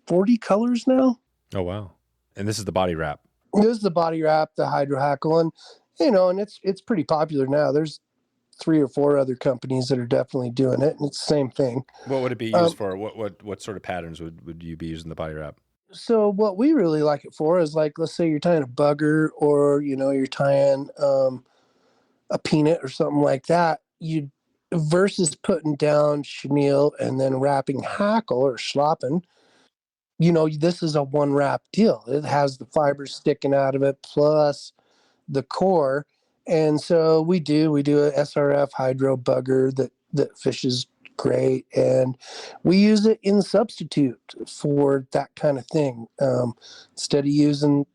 40 colors now. Oh, wow. And this is the body wrap. This is the body wrap, the hydro hackle. And, and it's pretty popular now. There's 3 or 4 other companies that are definitely doing it. And it's the same thing. What would it be used for? What sort of patterns would you be using the body wrap? So what we really like it for is like, let's say you're tying a bugger or, you're tying a peanut or something like that. Versus putting down chenille and then wrapping hackle or schloppen, this is a one wrap deal. It has the fibers sticking out of it plus the core. And so we do a SRF hydro bugger that fishes great, and we use it in substitute for that kind of thing. Instead of using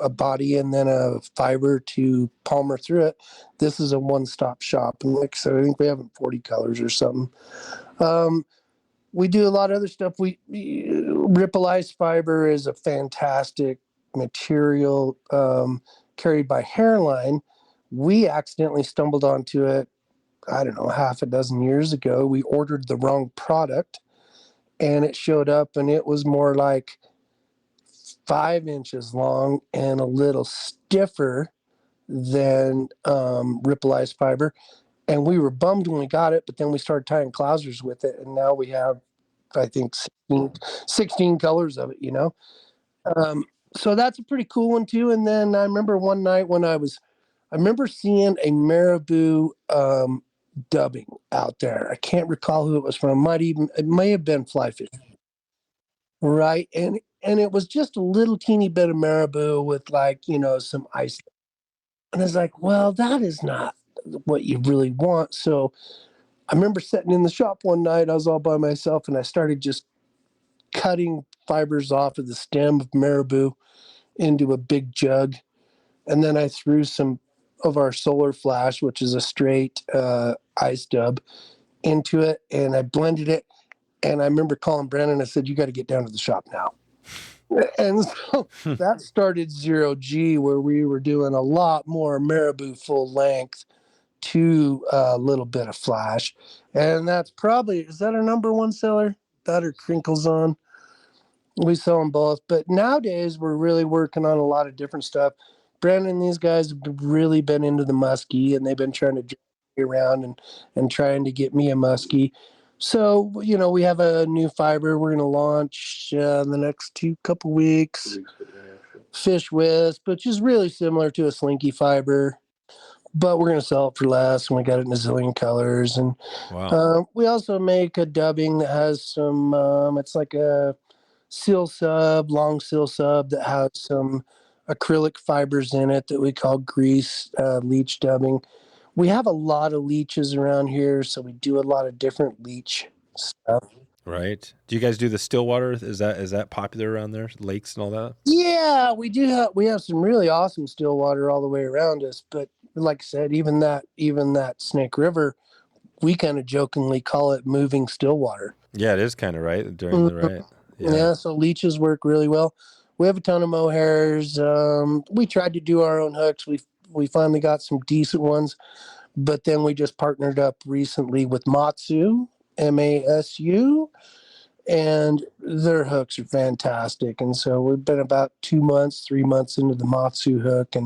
a body and then a fiber to palmer through it, this is a one-stop shop. And like I said, I think we have 40 colors or something. We do a lot of other stuff. Ripple ice fiber is a fantastic material carried by Hairline. We accidentally stumbled onto it, I don't know, half a dozen years ago. We ordered the wrong product and it showed up and it was more like 5 inches long and a little stiffer than ripple ice fiber. And we were bummed when we got it, but then we started tying clousers with it, and now we have, I think, 16 colors of it, you know? So that's a pretty cool one too. And then I remember one night when I remember seeing a marabou dubbing out there. I can't recall who it was from. It may have been fly fishing, right? And it was just a little teeny bit of marabou with, like, you know, some ice. And I was like, well, that is not what you really want. So I remember sitting in the shop one night. I was all by myself, and I started just cutting fibers off of the stem of marabou into a big jug. And then I threw some of our solar flash, which is a straight ice dub, into it, and I blended it. And I remember calling Brandon. I said, "You got to get down to the shop now." And so that started 0G, where we were doing a lot more marabou full length to a little bit of flash. And that's probably, is that our number one seller? That or Crinkles On? We sell them both. But nowadays, we're really working on a lot of different stuff. Brandon and these guys have really been into the muskie, and they've been trying to drag me around and trying to get me a muskie. So, you know, we have a new fiber we're going to launch in the next couple weeks. Fish Wisp, which is really similar to a slinky fiber, but we're going to sell it for less, and we got it in a zillion colors. And Wow. we also make a dubbing that has some, it's like a long seal sub that has some acrylic fibers in it that we call grease leech dubbing. We have a lot of leeches around here, so we do a lot of different leech stuff. Right. Do you guys do the Stillwater? Is that popular around there? Lakes and all that? Yeah, we do. We have some really awesome still water all the way around us. But like I said, even that Snake River, we kind of jokingly call it moving still water. Yeah, it is kind of right during the right. Yeah, so leeches work really well. We have a ton of mohairs. We tried to do our own hooks. We finally got some decent ones, but then we just partnered up recently with Matsu, MASU, and their hooks are fantastic. And so we've been about 3 months into the Matsu hook,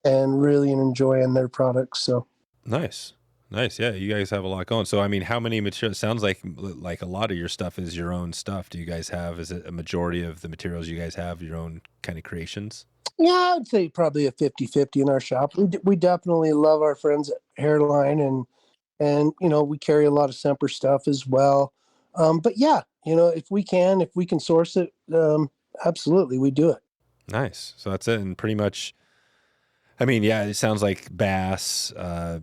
and really enjoying their products. So Nice. Yeah, you guys have a lot going. So, I mean, how many materials? Sounds like a lot of your stuff is your own stuff. Do you guys have? Is it a majority of the materials you guys have your own kind of creations? yeah, I'd say probably a 50-50 in our shop. We definitely love our friends at Hairline, and you know, we carry a lot of Semper stuff as well. But yeah, you know, if we can source it, absolutely, we do it. Nice. So that's it, and pretty much. I mean, yeah, it sounds like bass,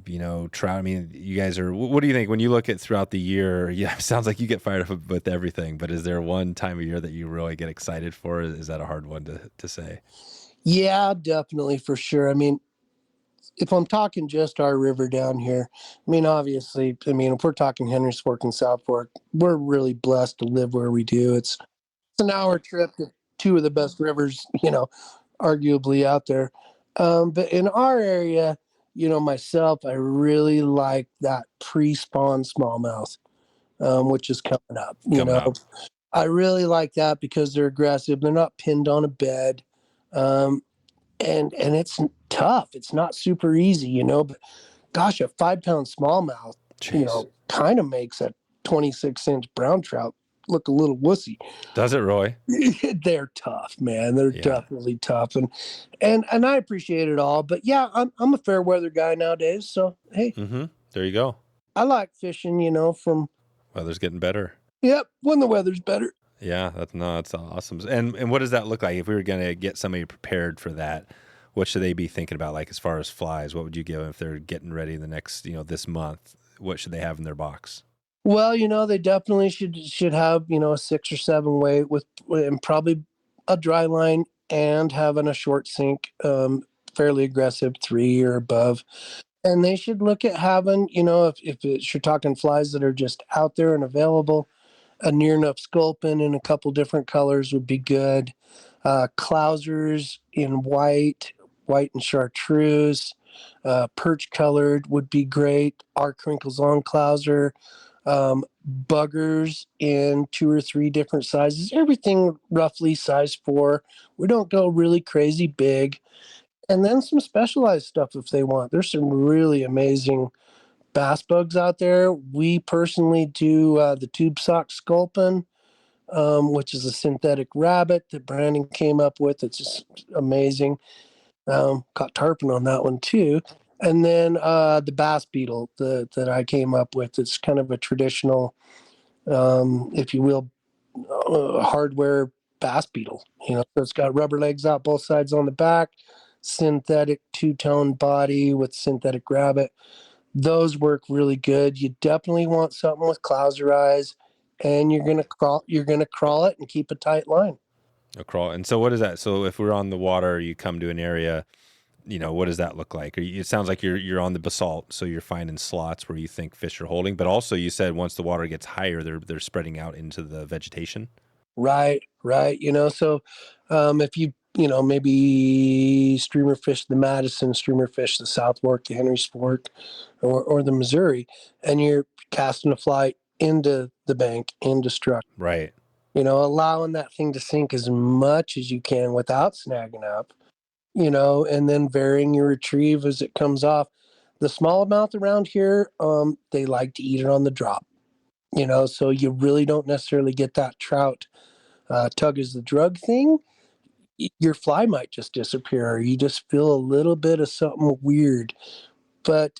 you know, trout. I mean, you guys are, what do you think when you look at throughout the year? Yeah, it sounds like you get fired up with everything, but is there one time of year that you really get excited for? Is that a hard one to say? Yeah, definitely, for sure. I mean, if I'm talking just our river down here, I mean, obviously, if we're talking Henry's Fork and South Fork, we're really blessed to live where we do. It's an hour trip to two of the best rivers, you know, arguably out there. But in our area, you know, myself, I really like that pre-spawn smallmouth, which is coming up. I really like that because they're aggressive. They're not pinned on a bed. And it's tough. It's not super easy, you know, but gosh, a 5-pound smallmouth, Jeez. you know, kind of makes a 26-inch brown trout look a little wussy. Does it, Roy? They're tough, man. They're definitely tough, and I appreciate it all. But yeah, I'm a fair weather guy nowadays. So hey, there you go. I like fishing, you know, from weather's getting better. Yep, when the weather's better. Yeah, that's awesome. And what does that look like if we were going to get somebody prepared for that? What should they be thinking about, like as far as flies? What would you give them if they're getting ready the next, you know, this month? What should they have in their box? Well, you know, they definitely should have, you know, a 6 or 7 weight and probably a dry line, and having a short sink, fairly aggressive 3 or above. And they should look at having, you know, if you're talking flies that are just out there and available, a near enough sculpin in a couple different colors would be good. Clousers in white and chartreuse, perch colored would be great. Our Crinkles On clouser. Buggers in 2 or 3 different sizes, everything roughly size 4. We don't go really crazy big. And then some specialized stuff if they want. There's some really amazing bass bugs out there. We personally do the tube sock sculpin, which is a synthetic rabbit that Brandon came up with. It's just amazing. Caught tarpon on that one too. And then the bass beetle that I came up with. It's kind of a traditional, if you will, hardware bass beetle. So it's got rubber legs out both sides on the back, synthetic two-tone body with synthetic rabbit. Those work really good. You definitely want something with clouser eyes, and you're gonna crawl it and keep a tight line. A crawl. And so what is that? So if we're on the water, you come to an area, what does that look like? It sounds like you're on the basalt, so you're finding slots where you think fish are holding. But also, you said once the water gets higher, they're spreading out into the vegetation. Right. So if you maybe streamer fish the Madison, streamer fish the South Fork, the Henry's Fork, or the Missouri, and you're casting a fly into the bank, into struck. Right. Allowing that thing to sink as much as you can without snagging up. And then varying your retrieve as it comes off. The smallmouth around here, they like to eat it on the drop. So you really don't necessarily get that trout tug as the drug thing. Your fly might just disappear, or you just feel a little bit of something weird. But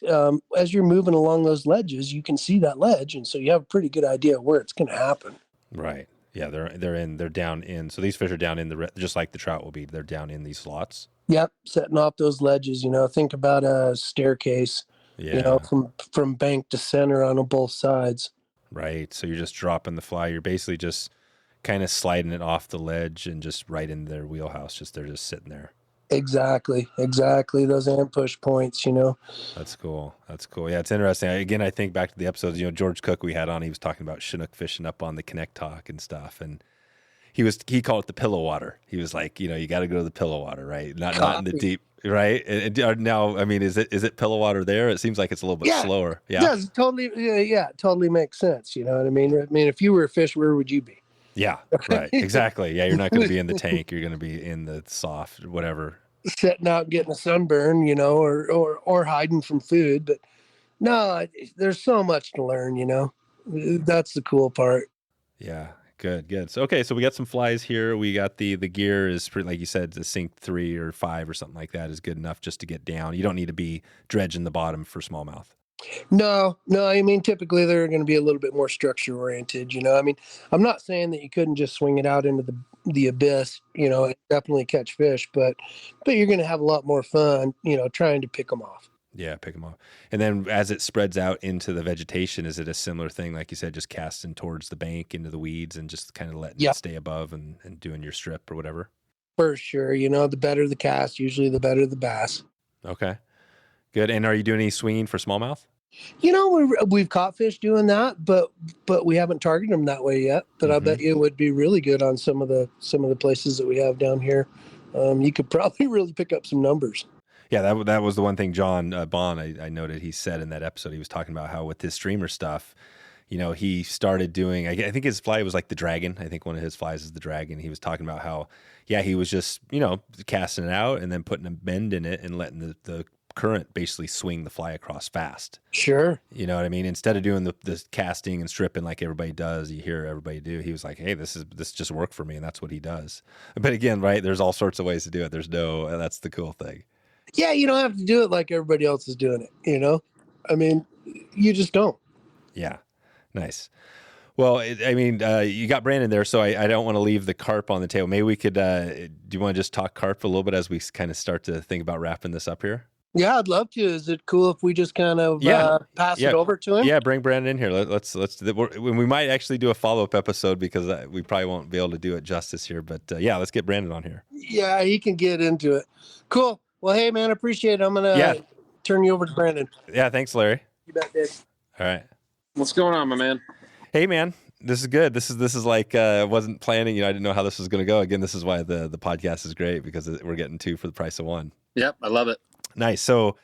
as you're moving along those ledges, you can see that ledge, and so you have a pretty good idea where it's going to happen. Right. Yeah, they're down in. So these fish are down in just like the trout will be. They're down in these slots. Yep, setting off those ledges. Think about a staircase. Yeah. From bank to center on both sides. Right. So you're just dropping the fly. You're basically just kind of sliding it off the ledge and just right in their wheelhouse. They're just sitting there. Exactly. Those ambush points. That's cool. Yeah, it's interesting. Again, I think back to the episodes. George Cook we had on. He was talking about Chinook fishing up on the Connect Talk and stuff, and he called it the pillow water. He was like, you got to go to the pillow water, right? Not in the deep, right? And now, I mean, is it pillow water there? It seems like it's a little bit slower. Yeah, it does totally. Yeah, it totally makes sense. You know what I mean? I mean, if you were a fish, where would you be? Yeah, right. Exactly. Yeah, you're not going to be in the tank. You're going to be in the soft, whatever. Setting out and getting a sunburn, or hiding from food. But no, there's so much to learn. That's the cool part. Yeah. Good. So, okay. So we got some flies here. We got the gear is pretty, like you said, the sink 3 or 5 or something like that is good enough just to get down. You don't need to be dredging the bottom for smallmouth. No. I mean, typically they're going to be a little bit more structure oriented. I mean, I'm not saying that you couldn't just swing it out into the abyss, and definitely catch fish, but you're going to have a lot more fun, trying to pick them off. Yeah, pick them off. And then as it spreads out into the vegetation, is it a similar thing? Like you said, just casting towards the bank into the weeds and just kind of letting it stay above and doing your strip or whatever? For sure. The better the cast, usually the better the bass. Okay, good. And are you doing any swinging for smallmouth? We've caught fish doing that, but we haven't targeted them that way yet. But I bet you it would be really good on some of the places that we have down here. You could probably really pick up some numbers. Yeah, that was the one thing John Bond, I noted he said in that episode. He was talking about how with his streamer stuff, he started doing, I think his fly was like the dragon. I think one of his flies is the dragon. He was talking about how, he was just, casting it out and then putting a bend in it and letting the current basically swing the fly across fast. Sure. You know what I mean? Instead of doing the casting and stripping like everybody does, you hear everybody do. He was like, hey, this just worked for me. And that's what he does. But again, right, there's all sorts of ways to do it. That's the cool thing. Yeah, you don't have to do it like everybody else is doing it, I mean, you just don't. Yeah, nice. Well, you got Brandon there, so I don't want to leave the carp on the table. Maybe we could, do you want to just talk carp a little bit as we kind of start to think about wrapping this up here? Yeah, I'd love to. Is it cool if we just kind of pass it over to him? Yeah, bring Brandon in here. Let's we might actually do a follow-up episode because we probably won't be able to do it justice here. But let's get Brandon on here. Yeah, he can get into it. Cool. Well, hey, man, appreciate it. I'm going to turn you over to Brendan. Yeah, thanks, Larry. You bet, Dave. All right. What's going on, my man? Hey, man. This is good. This is like I wasn't planning. I didn't know how this was going to go. Again, this is why the podcast is great because we're getting 2 for the price of 1. Yep, I love it. Nice. So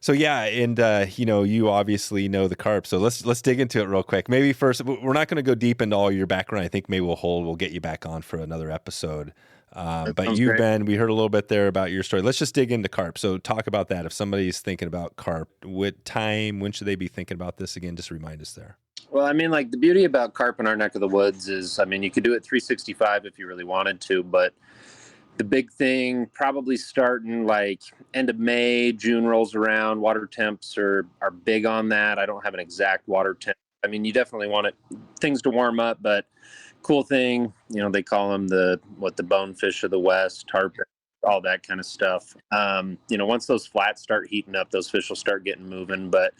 yeah, and you obviously know the carp. So let's dig into it real quick. Maybe first, we're not going to go deep into all your background. I think maybe we'll get you back on for another episode. But sounds you've great. we heard a little bit there about your story. Let's just dig into carp. So talk about that. If somebody's thinking about carp, when should they be thinking about this again? Just remind us there. Well, I mean, like the beauty about carp in our neck of the woods is, I mean, you could do it 365 if you really wanted to, but the big thing probably starting like end of May, June rolls around. Water temps are big on that. I don't have an exact water temp. I mean, you definitely want things to warm up, but cool thing, they call them the bonefish of the West, tarpon, all that kind of stuff. Once those flats start heating up, those fish will start getting moving. But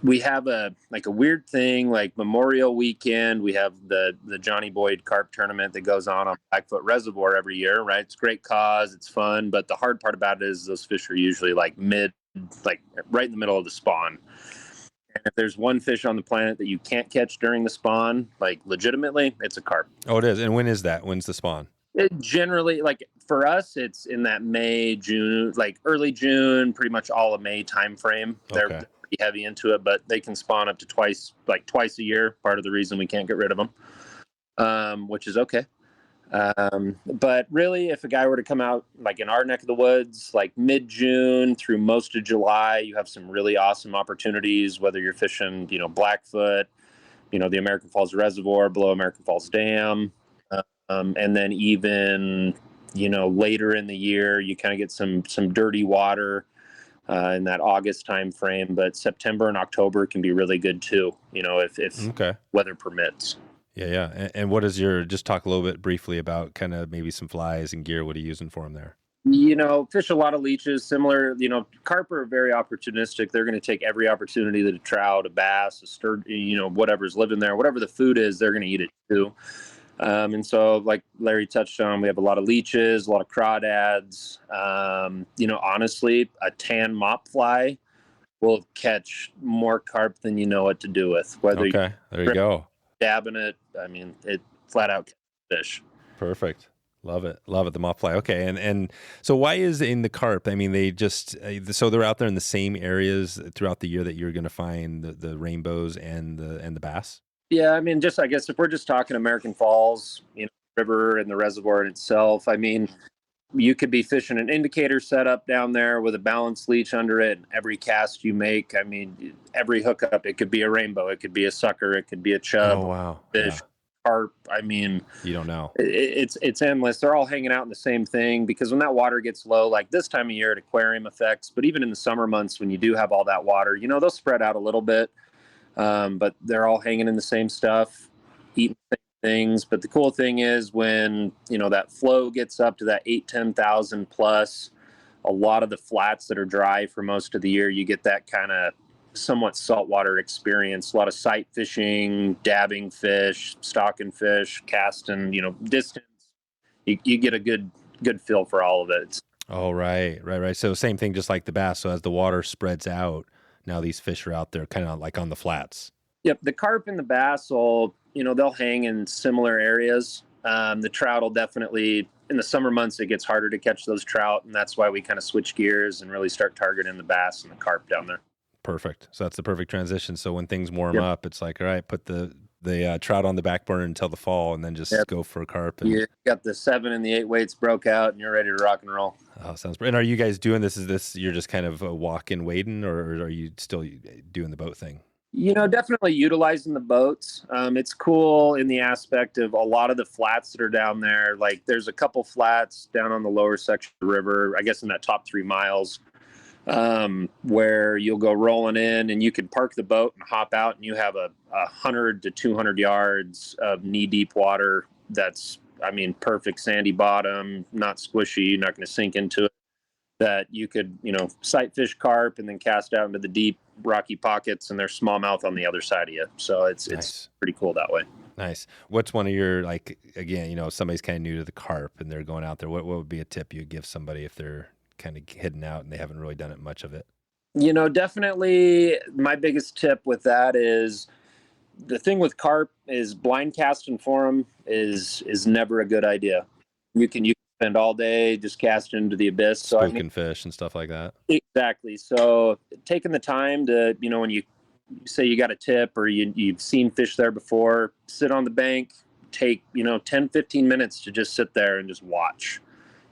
we have a weird thing like Memorial Weekend. We have the Johnny Boyd Carp Tournament that goes on Blackfoot Reservoir every year, right? It's a great cause, it's fun, but the hard part about it is those fish are usually right in the middle of the spawn. And if there's one fish on the planet that you can't catch during the spawn, like legitimately, it's a carp. Oh, it is. And when is that? When's the spawn? It generally, like for us, it's in that May, June, like early June, pretty much all of May time frame. They're pretty heavy into it, but they can spawn up to twice a year. Part of the reason we can't get rid of them, which is okay. But really, if a guy were to come out like in our neck of the woods, like mid-June through most of July, you have some really awesome opportunities, whether you're fishing, Blackfoot, the American Falls Reservoir below American Falls Dam. And then even, later in the year, you kind of get some dirty water in that August time frame, but September and October can be really good too, if weather permits. Yeah. And what is just talk a little bit briefly about kind of maybe some flies and gear. What are you using for them there? Fish a lot of leeches, similar, carp are very opportunistic. They're going to take every opportunity that a trout, a bass, a sturgeon, whatever's living there, whatever the food is, they're going to eat it too. And so like Larry touched on, we have a lot of leeches, a lot of crawdads. Honestly, a tan mop fly will catch more carp than you know what to do with. Whether there you go. Dabbing it, I mean, it flat out fish. Perfect. Love it. The mop fly. Okay. And so why is in the carp? I mean, they just, so they're out there in the same areas throughout the year that you're going to find the rainbows and the bass? Yeah. I mean, I guess if we're just talking American Falls, river and the reservoir in itself, I mean, you could be fishing an indicator setup down there with a balanced leech under it. And every cast you make, I mean, every hookup, it could be a rainbow, it could be a sucker, it could be a chub, oh, wow. fish, carp. I mean, you don't know. It's endless. They're all hanging out in the same thing because when that water gets low, like this time of year, at aquarium effects, but even in the summer months when you do have all that water, they'll spread out a little bit, but they're all hanging in the same stuff, eating the same things. But the cool thing is when that flow gets up to that 10,000 plus, a lot of the flats that are dry for most of the year, you get that kind of somewhat saltwater experience. A lot of sight fishing, dabbing fish, stalking fish, casting, distance. You get a good feel for all of it. Oh, right. So same thing, just like the bass. So as the water spreads out, now these fish are out there kind of like on the flats. Yep. The carp and the bass will, they'll hang in similar areas. The trout will definitely, in the summer months, it gets harder to catch those trout. And that's why we kind of switch gears and really start targeting the bass and the carp down there. Perfect. So that's the perfect transition. So when things warm up, it's like, all right, put the trout on the back burner until the fall and then just go for a carp. And... You got the 7 and the 8 weights broke out and you're ready to rock and roll. Oh, sounds great. And are you guys doing this? Is this, you're just kind of walking, wading, or are you still doing the boat thing? Definitely utilizing the boats. It's cool in the aspect of a lot of the flats that are down there. Like there's a couple flats down on the lower section of the river, I guess in that top 3 miles, where you'll go rolling in and you can park the boat and hop out and you have 100 to 200 yards of knee deep water. That's, perfect sandy bottom, not squishy, not going to sink into it, that you could, sight fish carp and then cast out into the deep rocky pockets and there's smallmouth on the other side of you. So nice. It's pretty cool that way. Nice. What's one of your, again, somebody's kind of new to the carp and they're going out there. What would be a tip you'd give somebody if they're kind of heading out and they haven't really done it much of it? Definitely my biggest tip with that is the thing with carp is blind casting for them is never a good idea. You can spend all day just casting into the abyss. Spooking fish and stuff like that. Exactly. So taking the time to, when you say you got a tip or you've seen fish there before, sit on the bank, take, 10, 15 minutes to just sit there and just watch.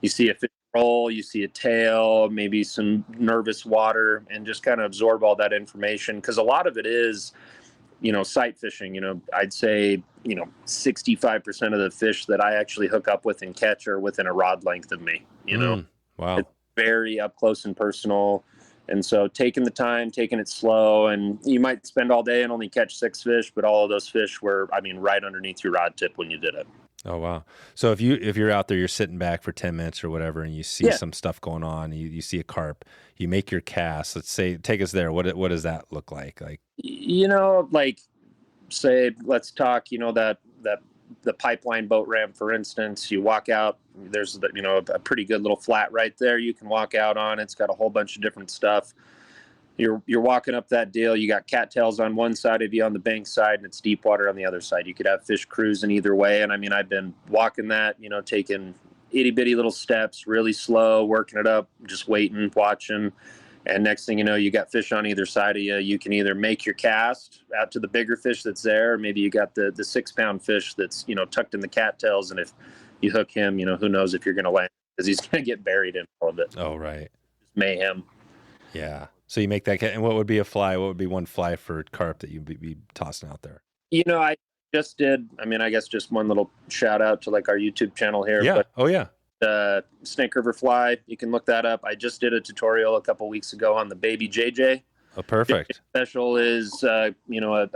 You see a fish roll, you see a tail, maybe some nervous water, and just kind of absorb all that information. Because a lot of it is, sight fishing. I'd say, 65% of the fish that I actually hook up with and catch are within a rod length of me, Wow. It's very up close and personal. And so taking the time, taking it slow, and you might spend all day and only catch 6 fish, but all of those fish were, right underneath your rod tip when you did it. Oh, wow. So if you're out there, you're sitting back for 10 minutes or whatever, and you see some stuff going on, you see a carp, you make your cast. Let's say, take us there. What does that look like? Say, let's talk, the pipeline boat ramp, for instance. You walk out, there's a pretty good little flat right there you can walk out on. It's got a whole bunch of different stuff. You're walking up that deal. You got cattails on one side of you on the bank side, and it's deep water on the other side. You could have fish cruising either way. And I've been walking that, taking itty bitty little steps, really slow, working it up, just waiting, watching. And next thing you know, you got fish on either side of you. You can either make your cast out to the bigger fish that's there, or maybe you got the 6-pound fish that's, tucked in the cattails. And if you hook him, who knows if you're going to land, because he's going to get buried in all of it. Oh, right. Just mayhem. Yeah. So you make that, and what would be a fly? What would be one fly for carp that you'd be tossing out there? I just did, I guess just one little shout out to our YouTube channel here. Yeah. But, oh, yeah. Snake River fly. You can look that up. I just did a tutorial a couple weeks ago on the baby JJ. Oh, perfect. JJ special is, a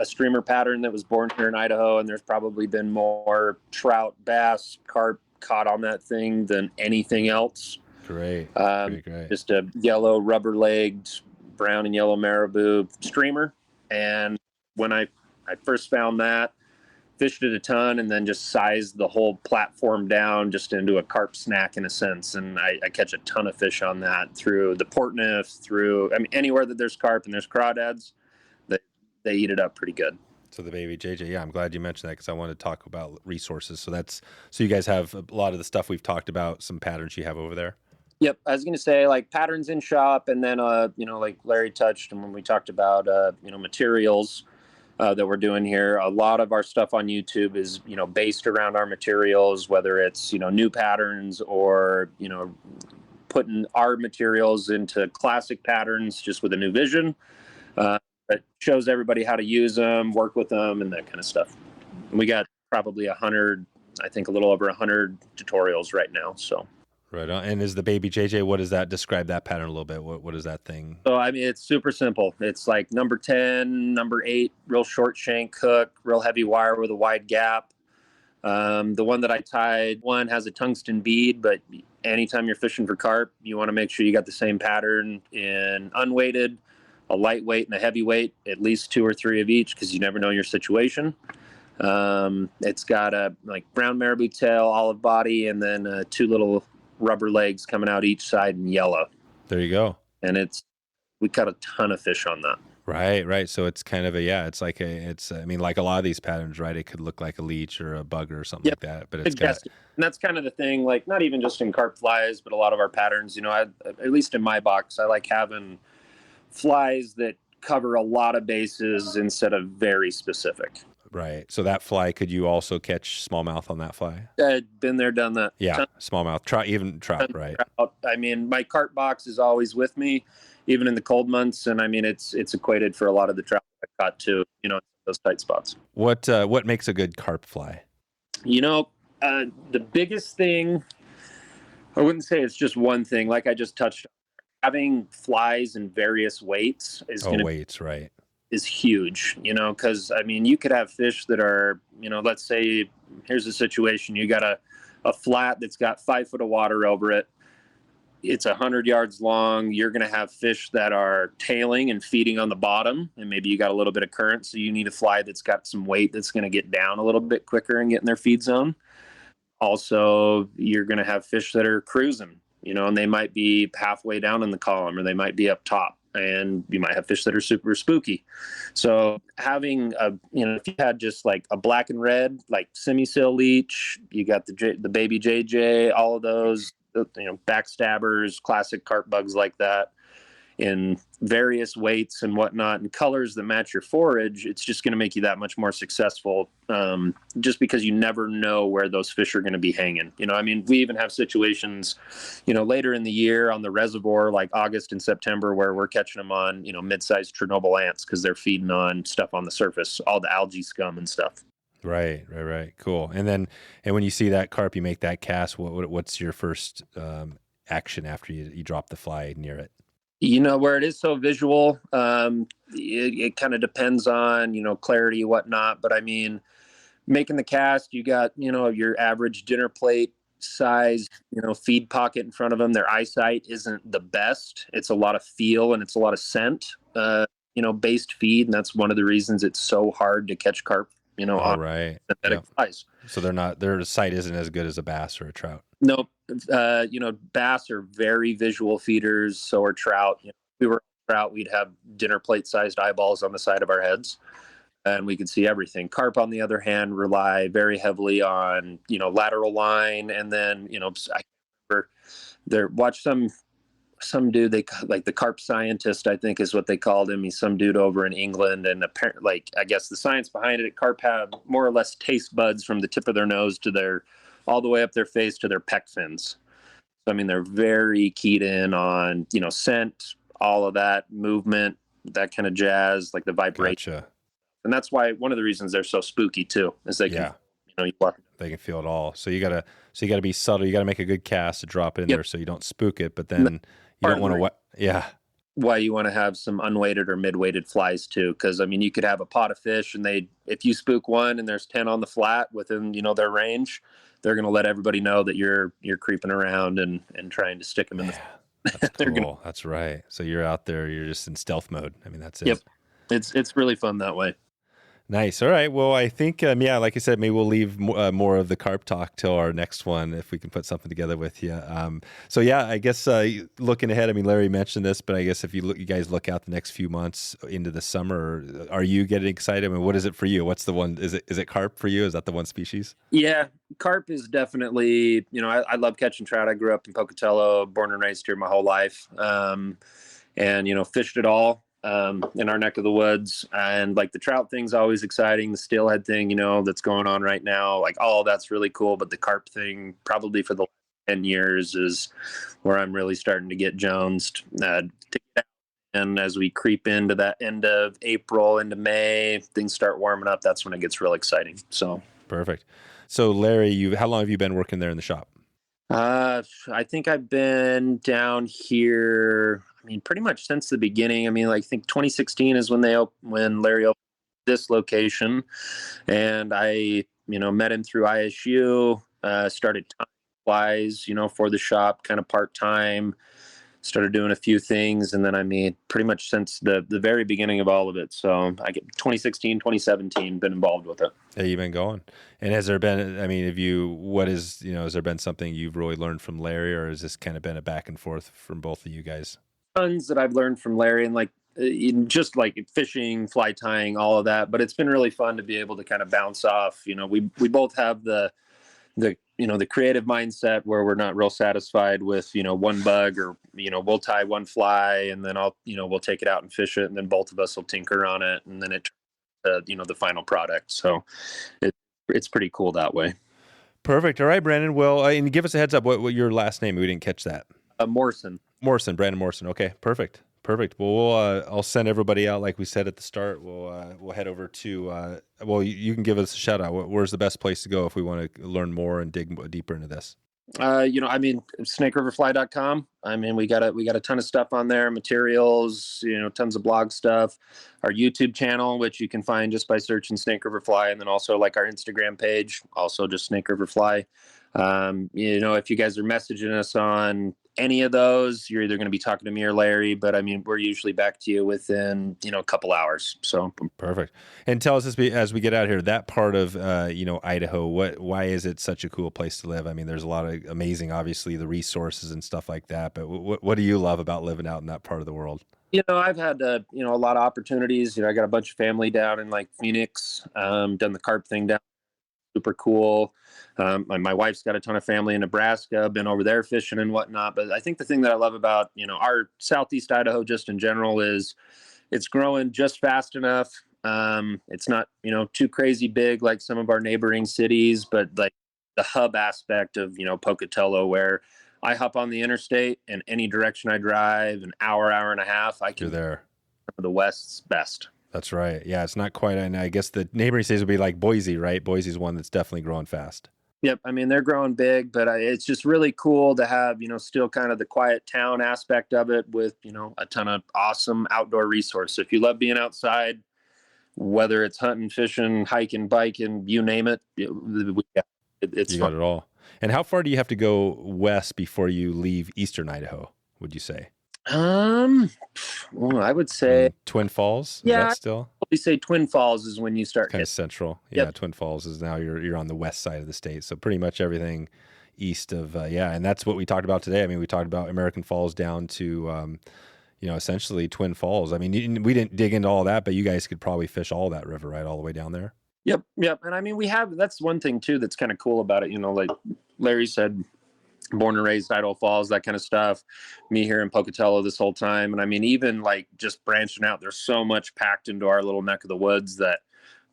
streamer pattern that was born here in Idaho, and there's probably been more trout, bass, carp caught on that thing than anything else. Great. Great. Just a yellow rubber-legged brown and yellow marabou streamer. And when I first found that, fished it a ton, and then just sized the whole platform down just into a carp snack in a sense. And I catch a ton of fish on that through the Portneuf, anywhere that there's carp and there's crawdads, they eat it up pretty good. So the baby JJ, yeah, I'm glad you mentioned that because I wanted to talk about resources. So you guys have a lot of the stuff we've talked about, some patterns you have over there. Yep. I was going to say patterns in shop, and then, like Larry touched, and when we talked about, materials, that we're doing here. A lot of our stuff on YouTube is, based around our materials, whether it's, new patterns or, putting our materials into classic patterns just with a new vision. It shows everybody how to use them, work with them, and that kind of stuff. And we got probably a little over 100 tutorials right now. So. Right on. And is the baby JJ, what does that describe that pattern a little bit? What is that thing? So, it's super simple. It's like number 10, number 8, real short shank hook, real heavy wire with a wide gap. The one that I tied, one has a tungsten bead, but anytime you're fishing for carp, you want to make sure you got the same pattern in unweighted, a lightweight and a heavyweight, at least 2 or 3 of each, because you never know your situation. It's got a brown marabou tail, olive body, and then 2 little rubber legs coming out each side in yellow. There you go. And we caught a ton of fish on that. Right. So it's kind of like a lot of these patterns, right? It could look like a leech or a bug or something like that, but it's got. And that's kind of the thing, not even just in carp flies, but a lot of our patterns, at least in my box, I like having flies that cover a lot of bases instead of very specific. Right. So that fly, could you also catch smallmouth on that fly? Been there, done that. Yeah, smallmouth, trout, right? Trout. My carp box is always with me, even in the cold months, and it's equated for a lot of the trout I caught too. Those tight spots. What makes a good carp fly? The biggest thing, I wouldn't say it's just one thing. Like I just touched on, having flies in various weights is right. Is huge, because you could have fish that are, let's say, here's a situation. You got a flat that's got 5 foot of water over it. It's 100 yards long. You're going to have fish that are tailing and feeding on the bottom, and maybe you got a little bit of current. So you need a fly that's got some weight that's going to get down a little bit quicker and get in their feed zone. Also, you're going to have fish that are cruising, and they might be halfway down in the column, or they might be up top. And you might have fish that are super spooky. So having if you had just a black and red, semi-seal leech, you got the baby JJ, all of those, backstabbers, classic carp bugs like that. in various weights and whatnot and colors that match your forage, it's just going to make you that much more successful. Just because you never know where those fish are going to be hanging. I mean, we even have situations, later in the year on the reservoir, like August and September, where we're catching them on, mid-sized Chernobyl ants because they're feeding on stuff on the surface, all the algae scum and stuff. Right. Cool. And when you see that carp, you make that cast. What's your first action after you drop the fly near it? Where it is so visual, it kind of depends on, clarity, whatnot. But I mean, making the cast, you got, your average dinner plate size, feed pocket in front of them. Their eyesight isn't the best. It's a lot of feel and it's a lot of scent, based feed. And that's one of the reasons it's so hard to catch carp, on synthetic flies. So their sight isn't as good as a bass or a trout. Nope. Bass are very visual feeders. So are trout. If we were trout, we'd have dinner plate sized eyeballs on the side of our heads and we could see everything. Carp, on the other hand, rely very heavily on, lateral line. And then, I remember watch some dude, they like the carp scientist, I think is what they called him. He's some dude over in England. And apparently, I guess the science behind it, carp have more or less taste buds from the tip of their nose to all the way up their face to their pec fins. So, I mean, they're very keyed in on, scent, all of that movement, that kind of jazz, like the vibration. Gotcha. And that's why one of the reasons they're so spooky too, is they can, they can feel it all. So you gotta be subtle. You gotta make a good cast to drop it in there so you don't spook it. But then you don't want to. Why you want to have some unweighted or mid-weighted flies too, because I mean, you could have a pot of fish, and if you spook one and there's 10 on the flat within their range, they're going to let everybody know that you're creeping around and trying to stick them in the. That's cool. That's right. So you're out there. You're just in stealth mode. I mean, that's it. Yep. It's really fun that way. Nice. All right. Well, I think, like I said, maybe we'll leave more of the carp talk till our next one if we can put something together with you. I guess looking ahead, I mean, Larry mentioned this, but I guess if you guys look out the next few months into the summer, are you getting excited? I mean, what is it for you? What's the one? Is it carp for you? Is that the one species? Yeah, carp is definitely, I love catching trout. I grew up in Pocatello, born and raised here my whole life, and fished it all. In our neck of the woods, and like the trout thing's always exciting. The steelhead thing, that's going on right now, like that's really cool. But the carp thing, probably for the last 10 years, is where I'm really starting to get jonesed. And as we creep into that end of April into May, things start warming up. That's when it gets real exciting. So perfect. So Larry, how long have you been working there in the shop? I think I've been down here, I mean, pretty much since the beginning. I mean, I think 2016 is when Larry opened this location, and I, met him through ISU, started time wise, for the shop, kind of part-time, started doing a few things. And then, I mean, pretty much since the very beginning of all of it. So I get 2016, 2017, been involved with it. Yeah, you've been going. And has there been, I mean, has there been something you've really learned from Larry, or has this kind of been a back and forth from both of you guys? Tons that I've learned from Larry, and just like fishing, fly tying, all of that. But it's been really fun to be able to kind of bounce off. We both have the creative mindset where we're not real satisfied with, one bug, or, we'll tie one fly and then we'll take it out and fish it. And then both of us will tinker on it. And then it, the final product. So it's pretty cool that way. Perfect. All right, Brandon. Well, and give us a heads up. What your last name? We didn't catch that. Morrison. Brandon Morrison. Okay. Perfect. Well, I'll send everybody out like we said at the start. We'll head over to. You can give us a shout out. Where's the best place to go if we want to learn more and dig deeper into this? SnakeRiverFly.com. I mean, we got a ton of stuff on there, materials, tons of blog stuff. Our YouTube channel, which you can find just by searching Snake River Fly, and then also like our Instagram page, also just Snake River Fly. If you guys are messaging us on any of those, you're either going to be talking to me or Larry, but I mean, we're usually back to you within, a couple hours. So perfect. And tell us as we get out here, that part of, Idaho, why is it such a cool place to live? I mean, there's a lot of amazing, obviously the resources and stuff like that, but what do you love about living out in that part of the world? I've had, a lot of opportunities. I got a bunch of family down in like Phoenix, done the carp thing down. super cool. My wife's got a ton of family in Nebraska, been over there fishing and whatnot. But I think the thing that I love about, our Southeast Idaho just in general is it's growing just fast enough. It's not, too crazy big like some of our neighboring cities, but like the hub aspect of, Pocatello, where I hop on the interstate and any direction I drive, an hour, hour and a half, You're there. The West's best. That's right. Yeah, it's not quite. And I guess the neighboring states would be like Boise, right? Boise's one that's definitely growing fast. Yep. I mean, they're growing big, but it's just really cool to have, still kind of the quiet town aspect of it with, a ton of awesome outdoor resources. If you love being outside, whether it's hunting, fishing, hiking, biking, you name it, it's you fun. got it all. And how far do you have to go west before you leave eastern Idaho, would you say? Well, I would say Twin Falls. Is yeah, that still? We say Twin Falls is when you start kind of central. Yeah, Yep. Twin Falls is now you're on the west side of the state, so pretty much everything east of and that's what we talked about today. I mean, we talked about American Falls down to essentially Twin Falls. I mean, we didn't dig into all that, but you guys could probably fish all that river, right, all the way down there. Yep. And I mean, that's one thing too that's kind of cool about it. Like Larry said, born and raised Idaho Falls, that kind of stuff. Me here in Pocatello this whole time. And I mean, even like just branching out, there's so much packed into our little neck of the woods that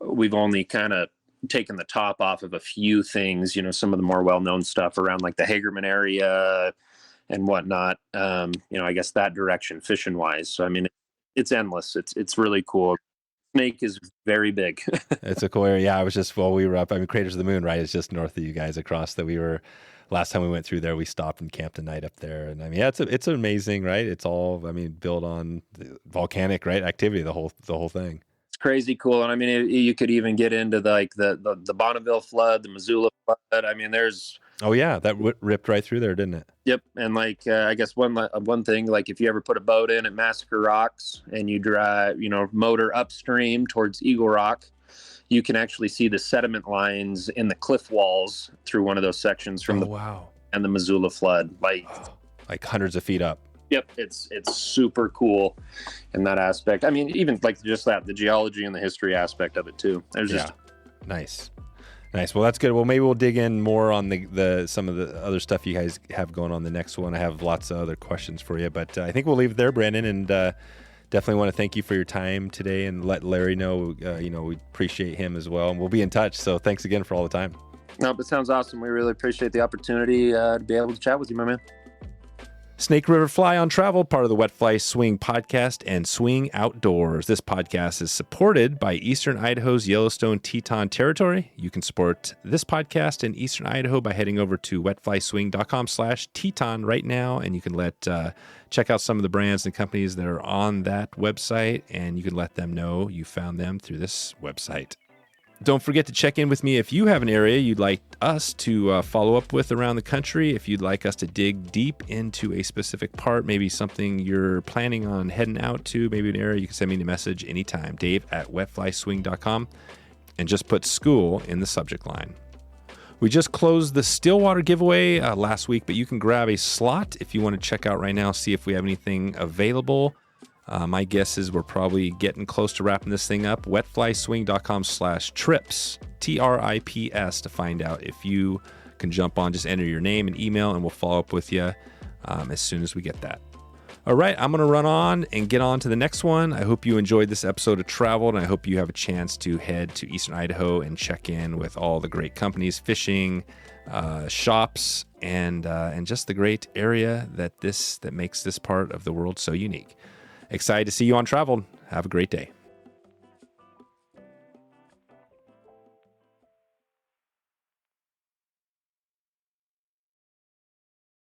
we've only kind of taken the top off of a few things, some of the more well-known stuff around like the Hagerman area and whatnot. I guess that direction fishing wise. So, I mean, it's endless. It's really cool. Snake is very big. It's a cool area. Yeah, I was just, we were up, Craters of the Moon, right? It's just north of you guys across that last time we went through there, we stopped and camped a night up there. And I mean, it's amazing, right? It's all, built on the volcanic, right, activity, the whole thing. It's crazy cool. And I mean, you could even get into the Bonneville flood, the Missoula flood. I mean, there's... Oh yeah, that ripped right through there, didn't it? Yep. And I guess one thing, like if you ever put a boat in at Massacre Rocks and you drive, motor upstream towards Eagle Rock, you can actually see the sediment lines in the cliff walls through one of those sections from and the Missoula flood, like hundreds of feet up. Yep. It's super cool in that aspect. I mean, even like just the geology and the history aspect of it too. There's just nice. Well, that's good. Well, maybe we'll dig in more on the some of the other stuff you guys have going on the next one. I have lots of other questions for you, but I think we'll leave it there, Brandon, and definitely want to thank you for your time today and let Larry know, we appreciate him as well, and we'll be in touch. So thanks again for all the time. No, but sounds awesome. We really appreciate the opportunity to be able to chat with you, my man. Snake River Fly on Travel, part of the Wet Fly Swing podcast and Swing Outdoors. This podcast is supported by Eastern Idaho's Yellowstone Teton territory. You can support this podcast in Eastern Idaho by heading over to wetflyswing.com/Teton right now, and you can check out some of the brands and companies that are on that website, and you can let them know you found them through this website. Don't forget to check in with me if you have an area you'd like us to follow up with around the country. If you'd like us to dig deep into a specific part, maybe something you're planning on heading out to, maybe an area, you can send me a message anytime. Dave@wetflyswing.com, and just put school in the subject line. We just closed the Stillwater giveaway last week, but you can grab a slot if you want to check out right now, see if we have anything available. My guess is we're probably getting close to wrapping this thing up. wetflyswing.com/trips, TRIPS, to find out if you can jump on. Just enter your name and email, and we'll follow up with you as soon as we get that. All right, I'm going to run on and get on to the next one. I hope you enjoyed this episode of Traveled, and I hope you have a chance to head to Eastern Idaho and check in with all the great companies, fishing, shops, and just the great area that makes this part of the world so unique. Excited to see you on Traveled. Have a great day.